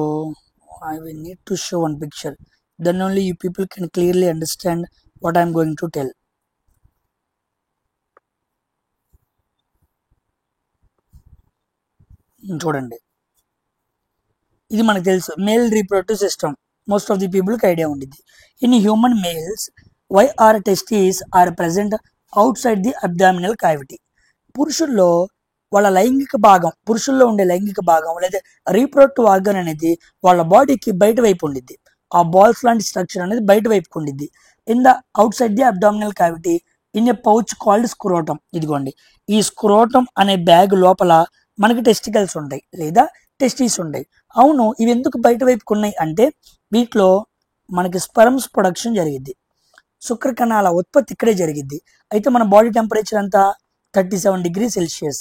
I will need to show one picture. Then only you people can clearly understand what I am going to tell. చూడండి, ఇది మనకు తెలుసు, male reproductive system. Most of the పీపుల్కి ఐడియా ఉండిద్ది. In human males why are testes are present outside the abdominal cavity. పురుషుల్లో వాళ్ళ లైంగిక భాగం, పురుషుల్లో ఉండే లైంగిక భాగం లేదా రీప్రొడక్టివ్ ఆర్గన్ అనేది వాళ్ళ బాడీకి బయట వైపు ఉండిద్ది. ఆ బాల్స్ లాంటి స్ట్రక్చర్ అనేది బయట వైపుకు ఉండిద్ది. In the outside the abdominal cavity in a pouch called scrotum. ఇదిగోండి, ఈ స్క్రోటమ్ అనే బ్యాగ్ లోపల మనకి టెస్టికల్స్ ఉంటాయి లేదా టెస్టీస్ ఉంటాయి. అవును, ఇవి ఎందుకు బయట వైపుకు ఉన్నాయి అంటే వీటిలో మనకి స్పెర్మ్స్ ప్రొడక్షన్ జరిగిద్ది, శుక్రకణాల ఉత్పత్తి ఇక్కడే జరిగిద్ది. అయితే మన బాడీ టెంపరేచర్ అంతా 37 degrees Celsius.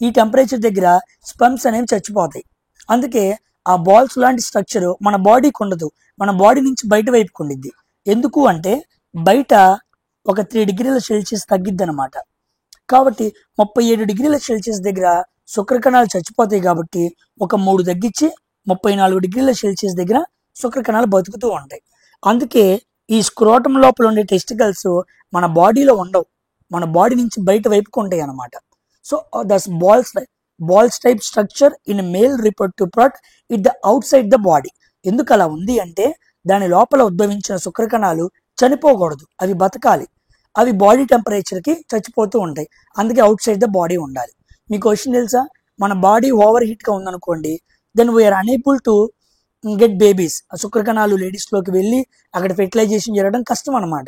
ఈ టెంపరేచర్ దగ్గర స్పెర్మ్స్ అనేవి చచ్చిపోతాయి. అందుకే ఆ బాల్స్ లాంటి స్ట్రక్చర్ మన బాడీకి ఉండదు, మన బాడీ నుంచి బయట వైపుకు ఉండిద్ది. ఎందుకు అంటే బయట ఒక 3 degrees Celsius తగ్గిద్ది అనమాట. కాబట్టి 37 degrees Celsius దగ్గర శుక్రకణాలు చచ్చిపోతాయి. కాబట్టి ఒక 3 తగ్గించి 34 degrees Celsius దగ్గర శుక్రకణాలు బతుకుతూ ఉంటాయి. అందుకే ఈ స్క్రోటమ్ లోపల ఉండే టెస్టికల్స్ మన బాడీలో ఉండవు, మన బాడీ నుంచి బయట వైపుకు ఉంటాయి అన్నమాట. So thus balls type structure in male reproductive part it the outside the body. ఎందుకు అలా ఉంది అంటే దాని లోపల ఉద్భవించిన శుక్రకణాలు చనిపోకూడదు, అవి బతకాలి. అవి బాడీ టెంపరేచర్కి చచ్చిపోతూ ఉంటాయి. అందుకే అవుట్ సైడ్ ద బాడీ ఉండాలి. మీ క్వశ్చన్ తెలుసా, మన బాడీ ఓవర్ హీట్గా ఉందనుకోండి, then we are unable to get babies. శుక్రకణాలు లేడీస్లోకి వెళ్ళి అక్కడ ఫెర్టిలైజేషన్ జరగడం కష్టం అనమాట.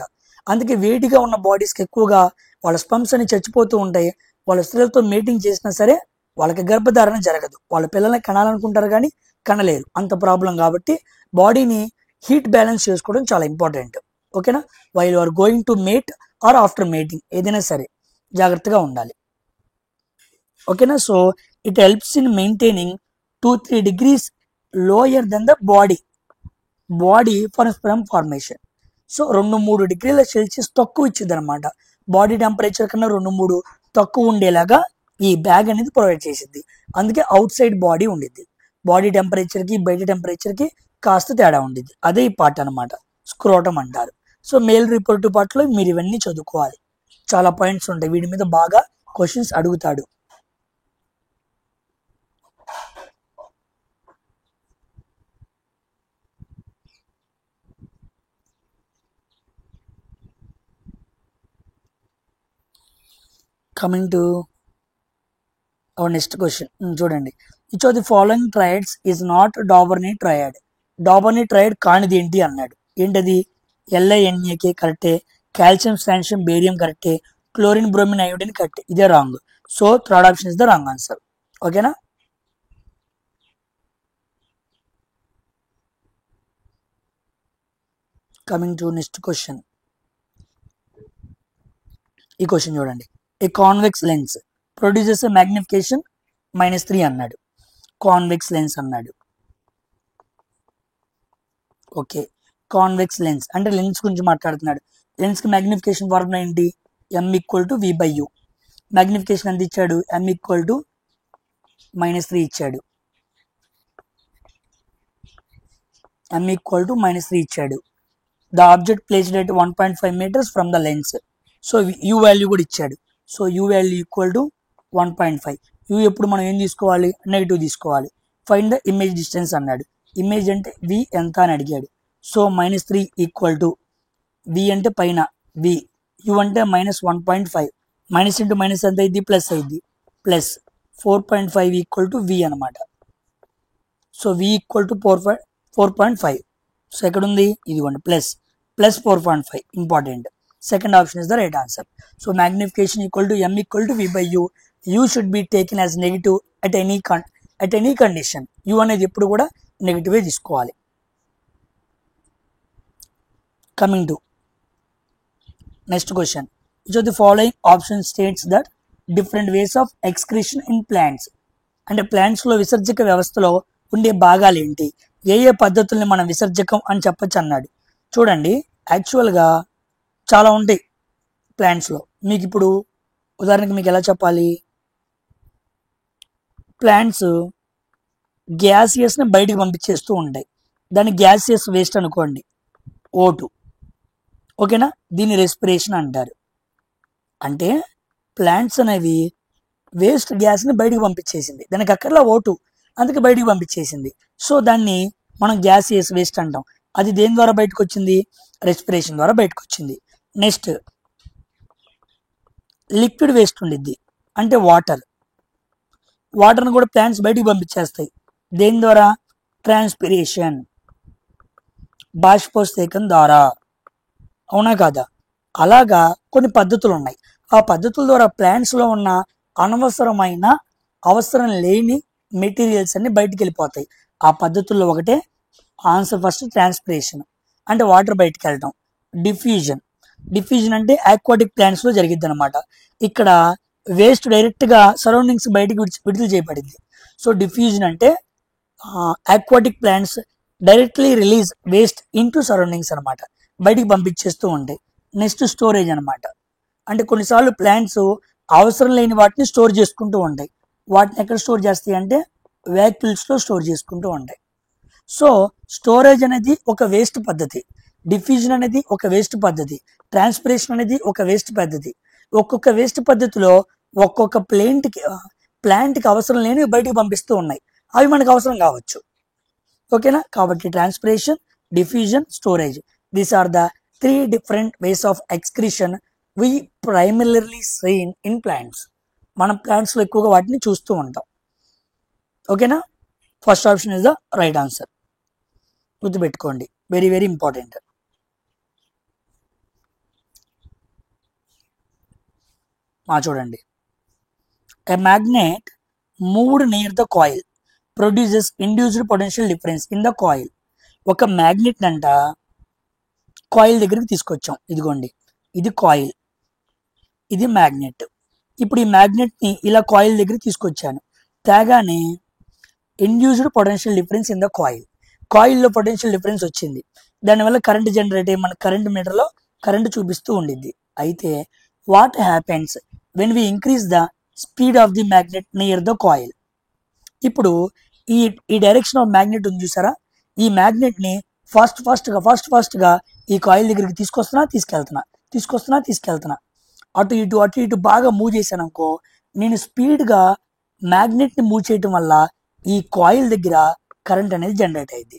అందుకే వేడిగా ఉన్న బాడీస్కి ఎక్కువగా వాళ్ళ స్పమ్స్ అని చచ్చిపోతూ ఉంటాయి. వాళ్ళ స్త్రీలతో మీటింగ్ చేసినా సరే వాళ్ళకి గర్భధారణ జరగదు. వాళ్ళ పిల్లల్ని కనాలనుకుంటారు కానీ కనలేరు, అంత ప్రాబ్లం. కాబట్టి బాడీని హీట్ బ్యాలెన్స్ చేసుకోవడం చాలా ఇంపార్టెంట్. ఓకేనా, while you are going to mate or after mating ఏదైనా సరే జాగ్రత్తగా ఉండాలి. ఓకేనా, so it helps in maintaining 2-3 degrees lower than the body for sperm formation. So 2-3 డిగ్రీల సెల్సియస్ తక్కువ ఇచ్చింది అనమాట. బాడీ టెంపరేచర్ కన్నా 2-3 తక్కువ ఉండేలాగా ఈ బ్యాగ్ అనేది ప్రొవైడ్ చేసింది. అందుకే అవుట్ సైడ్ బాడీ ఉండిద్ది. బాడీ టెంపరేచర్కి బయట టెంపరేచర్కి కాస్త తేడా ఉండిద్ది. అదే ఈ పార్ట్ అనమాట, స్క్రోటం అంటారు. సో మేల్ రిప్రొడక్టివ్ పార్ట్లో మీరు ఇవన్నీ చదువుకోవాలి. చాలా పాయింట్స్ ఉంటాయి, వీటి మీద బాగా క్వశ్చన్స్ అడుగుతాడు. Coming to our next question చూడండి. Which of the following triads is not Dobereiner triad? Dobereiner triad కానిది ఏంటి అన్నాడు. ఏంటది? LiNaK కరెక్టే, కాల్షియం స్టాన్షియం బేరియం కరెక్టే, క్లోరిన్ బ్రోమిన్ అయోడిన్ కరెక్టే. ఇదే wrong. So third option is the wrong answer. ఓకేనా, కమింగ్ టు నెక్స్ట్ క్వశ్చన్. ఈ క్వశ్చన్ చూడండి. A convex lens produces a magnification -3 అన్నాడు. కాన్వెక్స్ లెన్స్ అన్నాడు. ఓకే, కాన్వెక్స్ లెన్స్ అంటే లెన్స్ గురించి మాట్లాడుతున్నాడు. లెన్స్ కి మ్యాగ్నిఫికేషన్ ఫార్ములా ఏంటి? M=V/U. మ్యాగ్నిఫికేషన్ ఎంత ఇచ్చాడు? M=-3 ఇచ్చాడు. M=-3 ఇచ్చాడు. The object placed at 1.5 meters from the lens. So U value కూడా ఇచ్చాడు. So U value = 1.5. U ఎప్పుడు మనం ఏం తీసుకోవాలి? నెగిటివ్ తీసుకోవాలి. ఫైండ్ ద ఇమేజ్ డిస్టెన్స్ అన్నాడు. ఇమేజ్ అంటే V ఎంత అని అడిగాడు. సో -3 = V అంటే పైన V, U అంటే -1.5. మైనస్ ఇంటూ మైనస్ ఎంత అయింది? ప్లస్ అయింది. ప్లస్ 4.5 = V అనమాట. So V = 4.5. సో ఎక్కడ ఉంది? ఇదిగోండి, plus 4.5. Important. Second option is the right answer. So magnification M=V/U. U should be taken as negative at any condition. U అనేది ఎప్పుడు కూడా నెగిటివే తీసుకోవాలి. Coming to next question. Which of the following option states that different ways of excretion in plants? అంటే ప్లాంట్స్లో విసర్జక వ్యవస్థలో ఉండే భాగాలు ఏంటి? ఏ పద్ధతుల్ని మనం విసర్జకం అని చెప్పచ్చు అన్నాడు. చూడండి, యాక్చువల్గా చాలా ఉంటాయి ప్లాంట్స్లో. మీకు ఇప్పుడు ఉదాహరణకి మీకు ఎలా చెప్పాలి? ప్లాంట్స్ గ్యాసియస్ని బయటికి పంపించేస్తూ ఉంటాయి. దాన్ని గ్యాసియస్ వేస్ట్ అనుకోండి, O2. ఓకేనా, దీన్ని రెస్పిరేషన్ అంటారు. అంటే ప్లాంట్స్ అనేవి వేస్ట్ గ్యాస్ని బయటికి పంపించేసింది, దానికి అక్కర్లా O2, అందుకే బయటికి పంపించేసింది. సో దాన్ని మనం గ్యాసియస్ వేస్ట్ అంటాం. అది దేని ద్వారా బయటకు వచ్చింది? రెస్పిరేషన్ ద్వారా బయటకు వచ్చింది. నెక్స్ట్ లిక్విడ్ వేస్ట్ ఉండిద్ది, అంటే వాటర్ని కూడా ప్లాంట్స్ బయటికి పంపించేస్తాయి. దేని ద్వారా? ట్రాన్స్పిరేషన్, బాష్పోత్సేకం ద్వారా. అవునా కాదా? అలాగా కొన్ని పద్ధతులు ఉన్నాయి. ఆ పద్ధతుల ద్వారా ప్లాంట్స్లో ఉన్న అనవసరమైన అవసరం లేని మెటీరియల్స్ అన్ని బయటికి వెళ్ళిపోతాయి. ఆ పద్ధతుల్లో ఒకటే ఆన్సర్ ఫస్ట్ ట్రాన్స్పిరేషన్, అంటే వాటర్ బయటికి వెళ్ళటం. డిఫ్యూజన్ అంటే ఆక్వాటిక్ ప్లాంట్స్లో జరిగిద్ది అనమాట. ఇక్కడ వేస్ట్ డైరెక్ట్గా సరౌండింగ్స్ బయటికి విడుదల చేయబడింది. సో డిఫ్యూజన్ అంటే aquatic plants directly release waste into surroundings అనమాట, బయటికి పంపించేస్తూ ఉంటాయి. నెక్స్ట్ స్టోరేజ్ అనమాట. అంటే కొన్నిసార్లు ప్లాంట్స్ అవసరం లేని వాటిని స్టోర్ చేసుకుంటూ ఉంటాయి. వాటిని ఎక్కడ స్టోర్ చేస్తాయి అంటే వ్యాక్యూల్స్లో స్టోర్ చేసుకుంటూ ఉంటాయి. సో స్టోరేజ్ అనేది ఒక వేస్ట్ పద్ధతి, డిఫ్యూజన్ అనేది ఒక వేస్ట్ పద్ధతి, ట్రాన్స్పిరేషన్ అనేది ఒక వేస్ట్ పద్ధతి. ఒక్కొక్క వేస్ట్ పద్ధతిలో ఒక్కొక్క ప్లాంట్కి అవసరం లేనివి బయటికి పంపిస్తూ ఉన్నాయి. అవి మనకు అవసరం కావచ్చు. ఓకేనా, కాబట్టి transpiration, diffusion, storage, these are the 3 different ways of excretion we primarily seen in plants. మనం ప్లాంట్స్లో ఎక్కువగా వాటిని చూస్తూ ఉంటాం. ఓకేనా, first option is the right answer. గుర్తుపెట్టుకోండి, వెరీ వెరీ ఇంపార్టెంట్. చూడండి, a magnet moved near the coil produces induced potential difference in the coil. ఒక magnet అంట కాయిల్ దగ్గరికి తీసుకొచ్చాం, ఇదిగోండి ఇది కాయిల్, ఇది మ్యాగ్నెట్. ఇప్పుడు ఈ మ్యాగ్నెట్ని ఇలా కాయిల్ దగ్గరికి తీసుకొచ్చాను, తేగానే induced potential difference in the coil, కాయిల్లో పొటెన్షియల్ డిఫరెన్స్ వచ్చింది, దానివల్ల కరెంట్ జనరేట్ అయ్యి మన కరెంట్ మీటర్లో కరెంట్ చూపిస్తూ ఉండిద్ది. అయితే what happens when we increase the speed of the magnet near the coil. ఇప్పుడు ఈ ఈ డైరెక్షన్ ఆఫ్ మ్యాగ్నెట్ ఉంది చూసారా, ఈ మ్యాగ్నెట్ని ఫాస్ట్గా ఈ కాయిల్ దగ్గరికి తీసుకెళ్తున్నా అటు ఇటు బాగా మూవ్ చేశాను అనుకో, నేను స్పీడ్గా మ్యాగ్నెట్ని మూవ్ చేయటం వల్ల ఈ కాయిల్ దగ్గర కరెంట్ అనేది జనరేట్ అయ్యింది.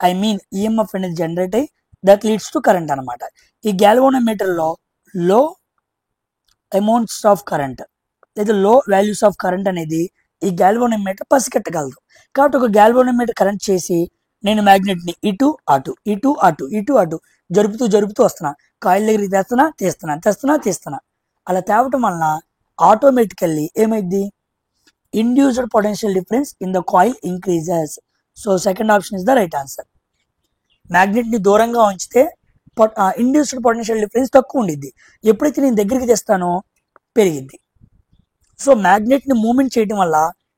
ఐ మీన్ ఈఎంఎఫ్ అనేది జనరేట్ అయ్యి దట్ లీడ్స్ టు కరెంట్ అనమాట. ఈ గ్యాల్వానోమీటర్లో లో అమౌంట్స్ ఆఫ్ కరెంట్ లేదా లో వాల్యూస్ ఆఫ్ కరెంట్ అనేది ఈ గ్యాల్వానోమీటర్ పసిగట్టగలదు. కాబట్టి ఒక గ్యాల్వానోమీటర్ కరెంట్ చేసి నేను మ్యాగ్నెట్ని ఇటు అటు జరుపుతూ వస్తున్నా, కాయిల్ దగ్గరికి తీస్తున్నా. అలా తేవటం వలన ఆటోమేటికల్లీ ఏమైంది, induced potential difference in the coil increases. So second option is the right answer. మ్యాగ్నెట్ని దూరంగా ఉంచితే ఇండ్యూస్డ్ పొటెన్షియల్ డిఫరెన్స్ తక్కువ ఉండిద్ది, ఎప్పుడైతే నేను దగ్గరికి తెస్తానో పెరిగిద్ది. సో మ్యాగ్నెట్ని మూవ్మెంట్ చేయడం వల్ల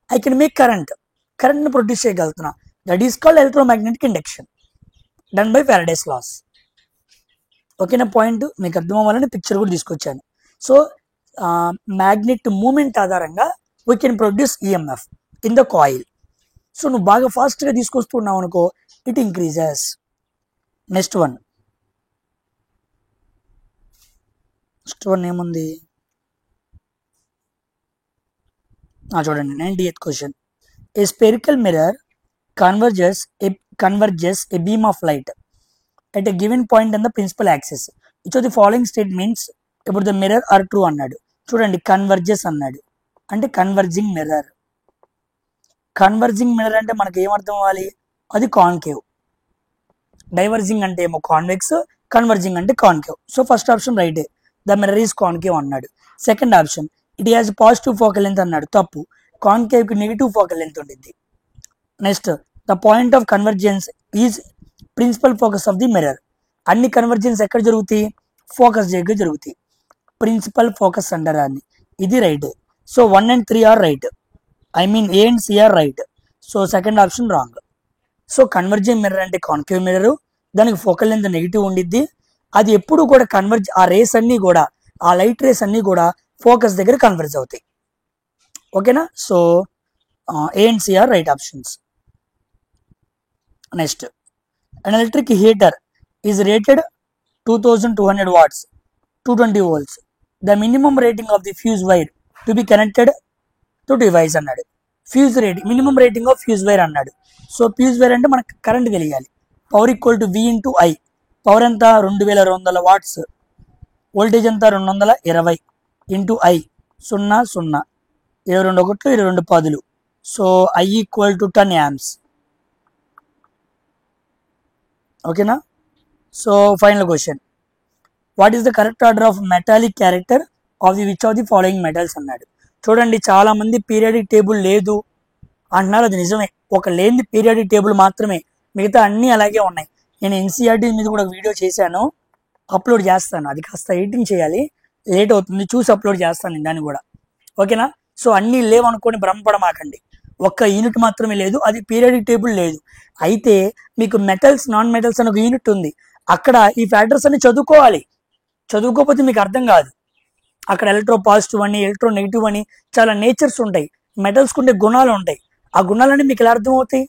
ఐ కెన్ మేక్ కరెంట్ని ప్రొడ్యూస్ చేయగలుగుతున్నా. That is called electromagnetic induction done by Faraday's laws. ఓకేనా, పాయింట్ మీకు అర్థం అవ్వాలని పిక్చర్ కూడా తీసుకొచ్చాను. సో మ్యాగ్నెట్ మూమెంట్ ఆధారంగా we can produce EMF in the coil. So నువ్వు బాగా ఫాస్ట్గా తీసుకొస్తున్నావు అనుకో, ఇట్ ఇంక్రీజెస్. నెక్స్ట్ వన్ ఏముంది చూడండి, 98th question. A spherical mirror converges a beam of light at a given point on the principal axis. Which of the following statements about the mirror are true అన్నాడు. చూడండి, converges అన్నాడు అంటే converging mirror. Converging mirror అంటే మనకి ఏమర్థం అవ్వాలి, అది concave. Diverging అంటే ఏమో కాన్వెక్స్, కన్వర్జింగ్ అంటే కాన్కేవ్. సో ఫస్ట్ ఆప్షన్ రైటే, ద మిర్రర్ ఈజ్ కాన్కేవ్ అన్నాడు. Second option it has positive focal length అన్నాడు, తప్పు. కాన్కేవ్కి నెగిటివ్ ఫోకల్ లెంత్ ఉండిద్ది. Next the point of convergence is principal focus of the mirror. అన్ని convergence ఎక్కడ జరుగుతాయి, ఫోకస్ దగ్గర జరుగుతాయి, ప్రిన్సిపల్ ఫోకస్ అంటారు అన్ని. ఇది right. So 1 and 3 are right, I mean A and C are right. So second option wrong. So converging mirror అంటే concave mirror, దానికి ఫోకల్ లెంత్ నెగిటివ్ ఉండిద్ది. అది ఎప్పుడు కూడా ఆ రేస్ అన్నీ కూడా, ఆ లైట్ రేస్ అన్నీ కూడా ఫోకస్ దగ్గర కన్వర్జ్ అవుతాయి. ఓకేనా, so A and C are right options. Next, an electric heater is rated 2200 watts, 220 volts. The minimum rating of the fuse wire to be connected to device అన్నాడు. Fuse rating, minimum rating of fuse wire అన్నాడు. So fuse wire అంటే మనకు current తెలియాలి. Power equal to V into I. Power ఎంత, 2200 watts. Voltage ఎంత, 220 into I. 0 0 22 ఒకట్లు 22 పదులు. So I equal to 10 amps. ఓకేనా. So final question, what is the correct order of metallic character of the which of the following metals అన్నాడు. చూడండి, చాలా మంది periodic table లేదు అంటున్నారు, అది నిజమే. ఒక లేని పీరియాడిక్ టేబుల్ మాత్రమే, మిగతా అన్నీ అలాగే ఉన్నాయి. నేను ఎన్సీఆర్టీ మీద కూడా వీడియో చేశాను, అప్లోడ్ చేస్తాను. అది కాస్త ఎడిటింగ్ చేయాలి, లేట్ అవుతుంది, చూసి అప్లోడ్ చేస్తాను దాన్ని కూడా. ఓకేనా. సో అన్నీ లేవనుకొని భ్రమపడమాకండి, ఒక్క యూనిట్ మాత్రమే లేదు, అది పీరియాడిక్ టేబుల్ లేదు. అయితే మీకు మెటల్స్, నాన్ మెటల్స్ అని ఒక యూనిట్ ఉంది, అక్కడ ఈ ఫ్యాక్టర్స్ అన్ని చదువుకోవాలి. చదువుకోకపోతే మీకు అర్థం కాదు. అక్కడ ఎలక్ట్రో పాజిటివ్ అని, ఎలక్ట్రో నెగిటివ్ అని చాలా నేచర్స్ ఉంటాయి, మెటల్స్కి ఉండే గుణాలు ఉంటాయి. ఆ గుణాలన్నీ మీకు ఎలా అర్థమవుతాయి,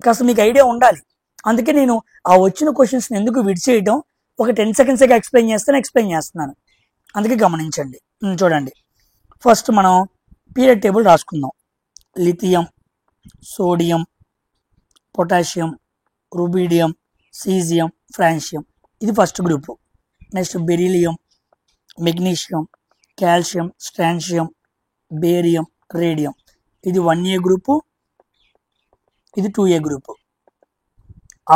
కాస్త మీకు ఐడియా ఉండాలి. అందుకే నేను ఆ వచ్చిన క్వశ్చన్స్ని ఎందుకు విడిచేయడం, ఒక 10 secondsగా ఎక్స్ప్లెయిన్ చేస్తున్నాను. అందుకే గమనించండి. చూడండి, ఫస్ట్ మనం పీరియడ్ టేబుల్ రాసుకుందాం. Lithium, sodium, potassium, rubidium, caesium, francium, ఇది first group. Next beryllium, magnesium, calcium, strontium, barium, radium, ఇది 1A గ్రూపు, ఇది 2A group.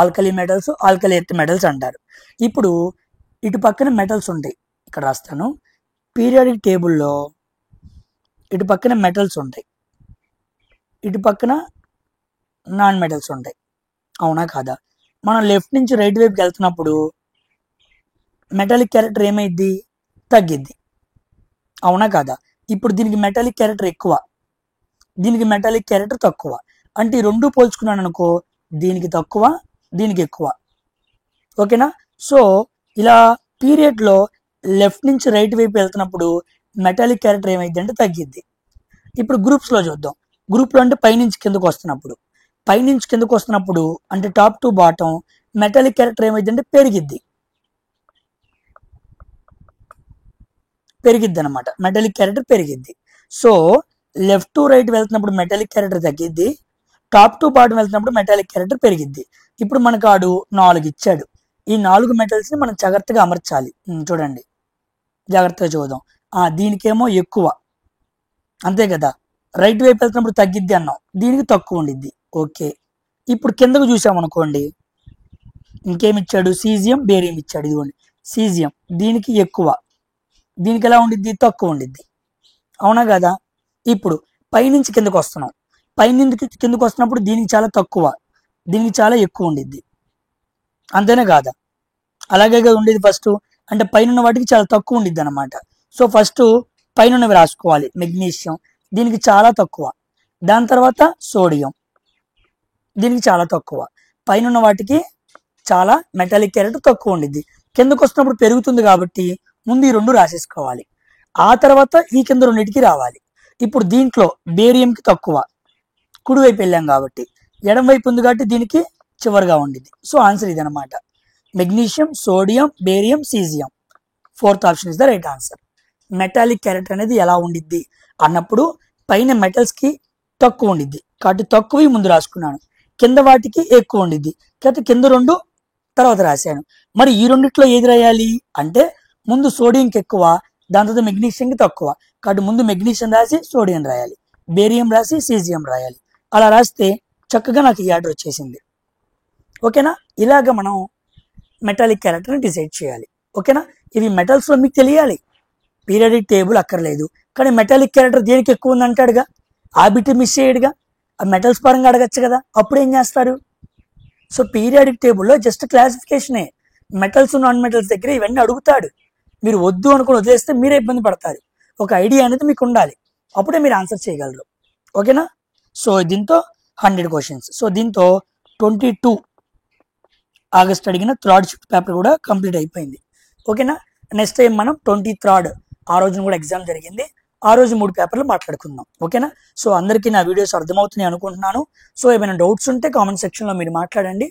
Alkali metals, alkali earth metals అంటారు. ఇప్పుడు ఇటు పక్కన మెటల్స్ ఉంటాయి, ఇక్కడ రాస్తాను. పీరియాడిక్ టేబుల్లో ఇటు పక్కన మెటల్స్ ఉంటాయి, ఇటు పక్కన నాన్ మెటల్స్ ఉంటాయి, అవునా కాదా? మనం లెఫ్ట్ నుంచి రైట్ వైపుకి వెళ్తున్నప్పుడు మెటాలిక్ క్యారెక్టర్ ఏమైద్ది? తగ్గిద్ది, అవునా కాదా? ఇప్పుడు దీనికి మెటాలిక్ క్యారెక్టర్ ఎక్కువ, దీనికి మెటాలిక్ క్యారెక్టర్ తక్కువ. అంటే ఈ రెండు పోల్చుకున్నాను అనుకో, దీనికి తక్కువ, దీనికి ఎక్కువ. ఓకేనా? సో ఇలా పీరియడ్లో లెఫ్ట్ నుంచి రైట్ వైపు వెళ్తున్నప్పుడు మెటాలిక్ క్యారెక్టర్ ఏమైంది అంటే తగ్గిద్ది. ఇప్పుడు గ్రూప్స్లో చూద్దాం. గ్రూప్లో అంటే పైనుంచి కిందకు వస్తున్నప్పుడు, పైనుంచి కిందకు వస్తున్నప్పుడు అంటే top to bottom metallic character ఏమైంది అంటే పెరిగిద్ది అనమాట. మెటాలిక్ క్యారెక్టర్ పెరిగిద్ది. సో లెఫ్ట్ టు రైట్ వెళ్తున్నప్పుడు మెటాలిక్ క్యారెక్టర్ తగ్గిద్ది, టాప్ టు బాటం వెళ్తున్నప్పుడు మెటాలిక్ క్యారెక్టర్ పెరిగిద్ది. ఇప్పుడు మనకు ఆడు 4 ఇచ్చాడు. ఈ 4 మెటల్స్ని మనం జాగ్రత్తగా అమర్చాలి. చూడండి, జాగ్రత్తగా చూద్దాం. దీనికేమో ఎక్కువ, అంతే కదా? రైట్ వైపు వెళ్తున్నప్పుడు తగ్గిద్ది అన్నాం, దీనికి తక్కువ ఉండిద్ది. ఓకే, ఇప్పుడు కిందకు చూసామనుకోండి, ఇంకేమిచ్చాడు? సీజియం, బేరియం ఇచ్చాడు. ఇదిగోండి సీజియం, దీనికి ఎక్కువ, దీనికి ఎలా ఉండిద్ది? తక్కువ ఉండిద్ది, అవునా కదా? ఇప్పుడు పైనుంచి కిందకు వస్తున్నాం, పైనుంచి కిందకు వస్తున్నప్పుడు దీనికి చాలా తక్కువ, దీనికి చాలా ఎక్కువ ఉండిద్ది, అంతేనే కాదా? అలాగే కదా ఉండేది ఫస్ట్. అంటే పైన వాటికి చాలా తక్కువ ఉండిద్ది అనమాట. సో ఫస్ట్ పైన రాసుకోవాలి. మెగ్నీషియం దీనికి చాలా తక్కువ, దాని తర్వాత సోడియం దీనికి చాలా తక్కువ. పైన వాటికి చాలా మెటాలిక్ క్యారెక్టర్ తక్కువ ఉండిద్ది. కిందకు వస్తున్నప్పుడు పెరుగుతుంది కాబట్టి ముందు ఈ రెండు రాసేసుకోవాలి, ఆ తర్వాత ఈ కింద రెండింటికి రావాలి. ఇప్పుడు దీంట్లో బేరియంకి తక్కువ, కుడివైపు వెళ్ళాం కాబట్టి, ఎడం వైపు ఉంది కాబట్టి దీనికి చివరిగా ఉండిద్ది. సో ఆన్సర్ ఇది అనమాట. Magnesium, sodium, barium, caesium. 4th option is the right answer. Metallic character అనేది ఎలా ఉండిద్ది అన్నప్పుడు పైన మెటల్స్కి తక్కువ ఉండిద్ది కాబట్టి తక్కువ ముందు రాసుకున్నాను, కింద వాటికి ఎక్కువ ఉండిద్ది కాబట్టి కింద రెండు తర్వాత రాశాను. మరి ఈ రెండిట్లో ఏది రాయాలి అంటే ముందు సోడియంకి ఎక్కువ, దాని తర్వాత మెగ్నీషియంకి తక్కువ కాబట్టి ముందు మెగ్నీషియం రాసి సోడియం రాయాలి, బేరియం రాసి సీజియం రాయాలి. అలా రాస్తే చక్కగా నాకు ఈ ఆర్డర్ వచ్చేసింది. ఓకేనా? ఇలాగ మనం మెటాలిక్ క్యారెక్టర్ని డిసైడ్ చేయాలి. ఓకేనా? ఇవి మెటల్స్లో మీకు తెలియాలి, పీరియాడిక్ టేబుల్ అక్కర్లేదు. కానీ మెటాలిక్ క్యారెక్టర్ దేనికి ఎక్కువ ఉంది అంటాడుగా, ఆ బిట్ మిస్ చేయడుగా, ఆ మెటల్స్ పరంగా అడగచ్చు కదా, అప్పుడు ఏం చేస్తారు? సో పీరియాడిక్ టేబుల్లో జస్ట్ క్లాసిఫికేషనే, మెటల్స్ నాన్ మెటల్స్ దగ్గర ఇవన్నీ అడుగుతాడు. మీరు వద్దు అనుకుని వదిలేస్తే మీరే ఇబ్బంది పడతారు. ఒక ఐడియా అనేది మీకు ఉండాలి, అప్పుడే మీరు ఆన్సర్ చేయగలరు. ఓకేనా? సో దీంతో 100 క్వశ్చన్స్. సో దీంతో 22 ఆగస్ట్ అడిగిన థర్డ్ షిఫ్ట్ పేపర్ కూడా కంప్లీట్ అయిపోయింది. ఓకేనా? నెక్స్ట్ టైం మనం 23rd ఆ రోజున కూడా ఎగ్జామ్ జరిగింది, ఆ రోజు 3 పేపర్లు మాట్లాడుకుందాం. ఓకేనా? సో అందరికీ నా వీడియోస్ అర్థమవుతున్నాయి అనుకుంటున్నాను. సో ఏమైనా డౌట్స్ ఉంటే కామెంట్ సెక్షన్లో మీరు మాట్లాడండి,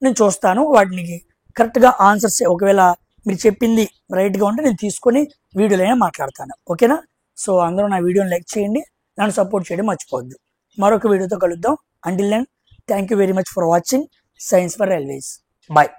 నేను చూస్తాను. వాటిని కరెక్ట్గా ఆన్సర్స్ ఒకవేళ మీరు చెప్పింది రైట్గా ఉంటే నేను తీసుకొని వీడియోలో మాట్లాడతాను. ఓకేనా? సో అందరూ నా వీడియోని లైక్ చేయండి, నన్ను సపోర్ట్ చేయడం మర్చిపోవద్దు. మరొక వీడియోతో కలుద్దాం. Until then thank you very much for watching science for railways. Bye.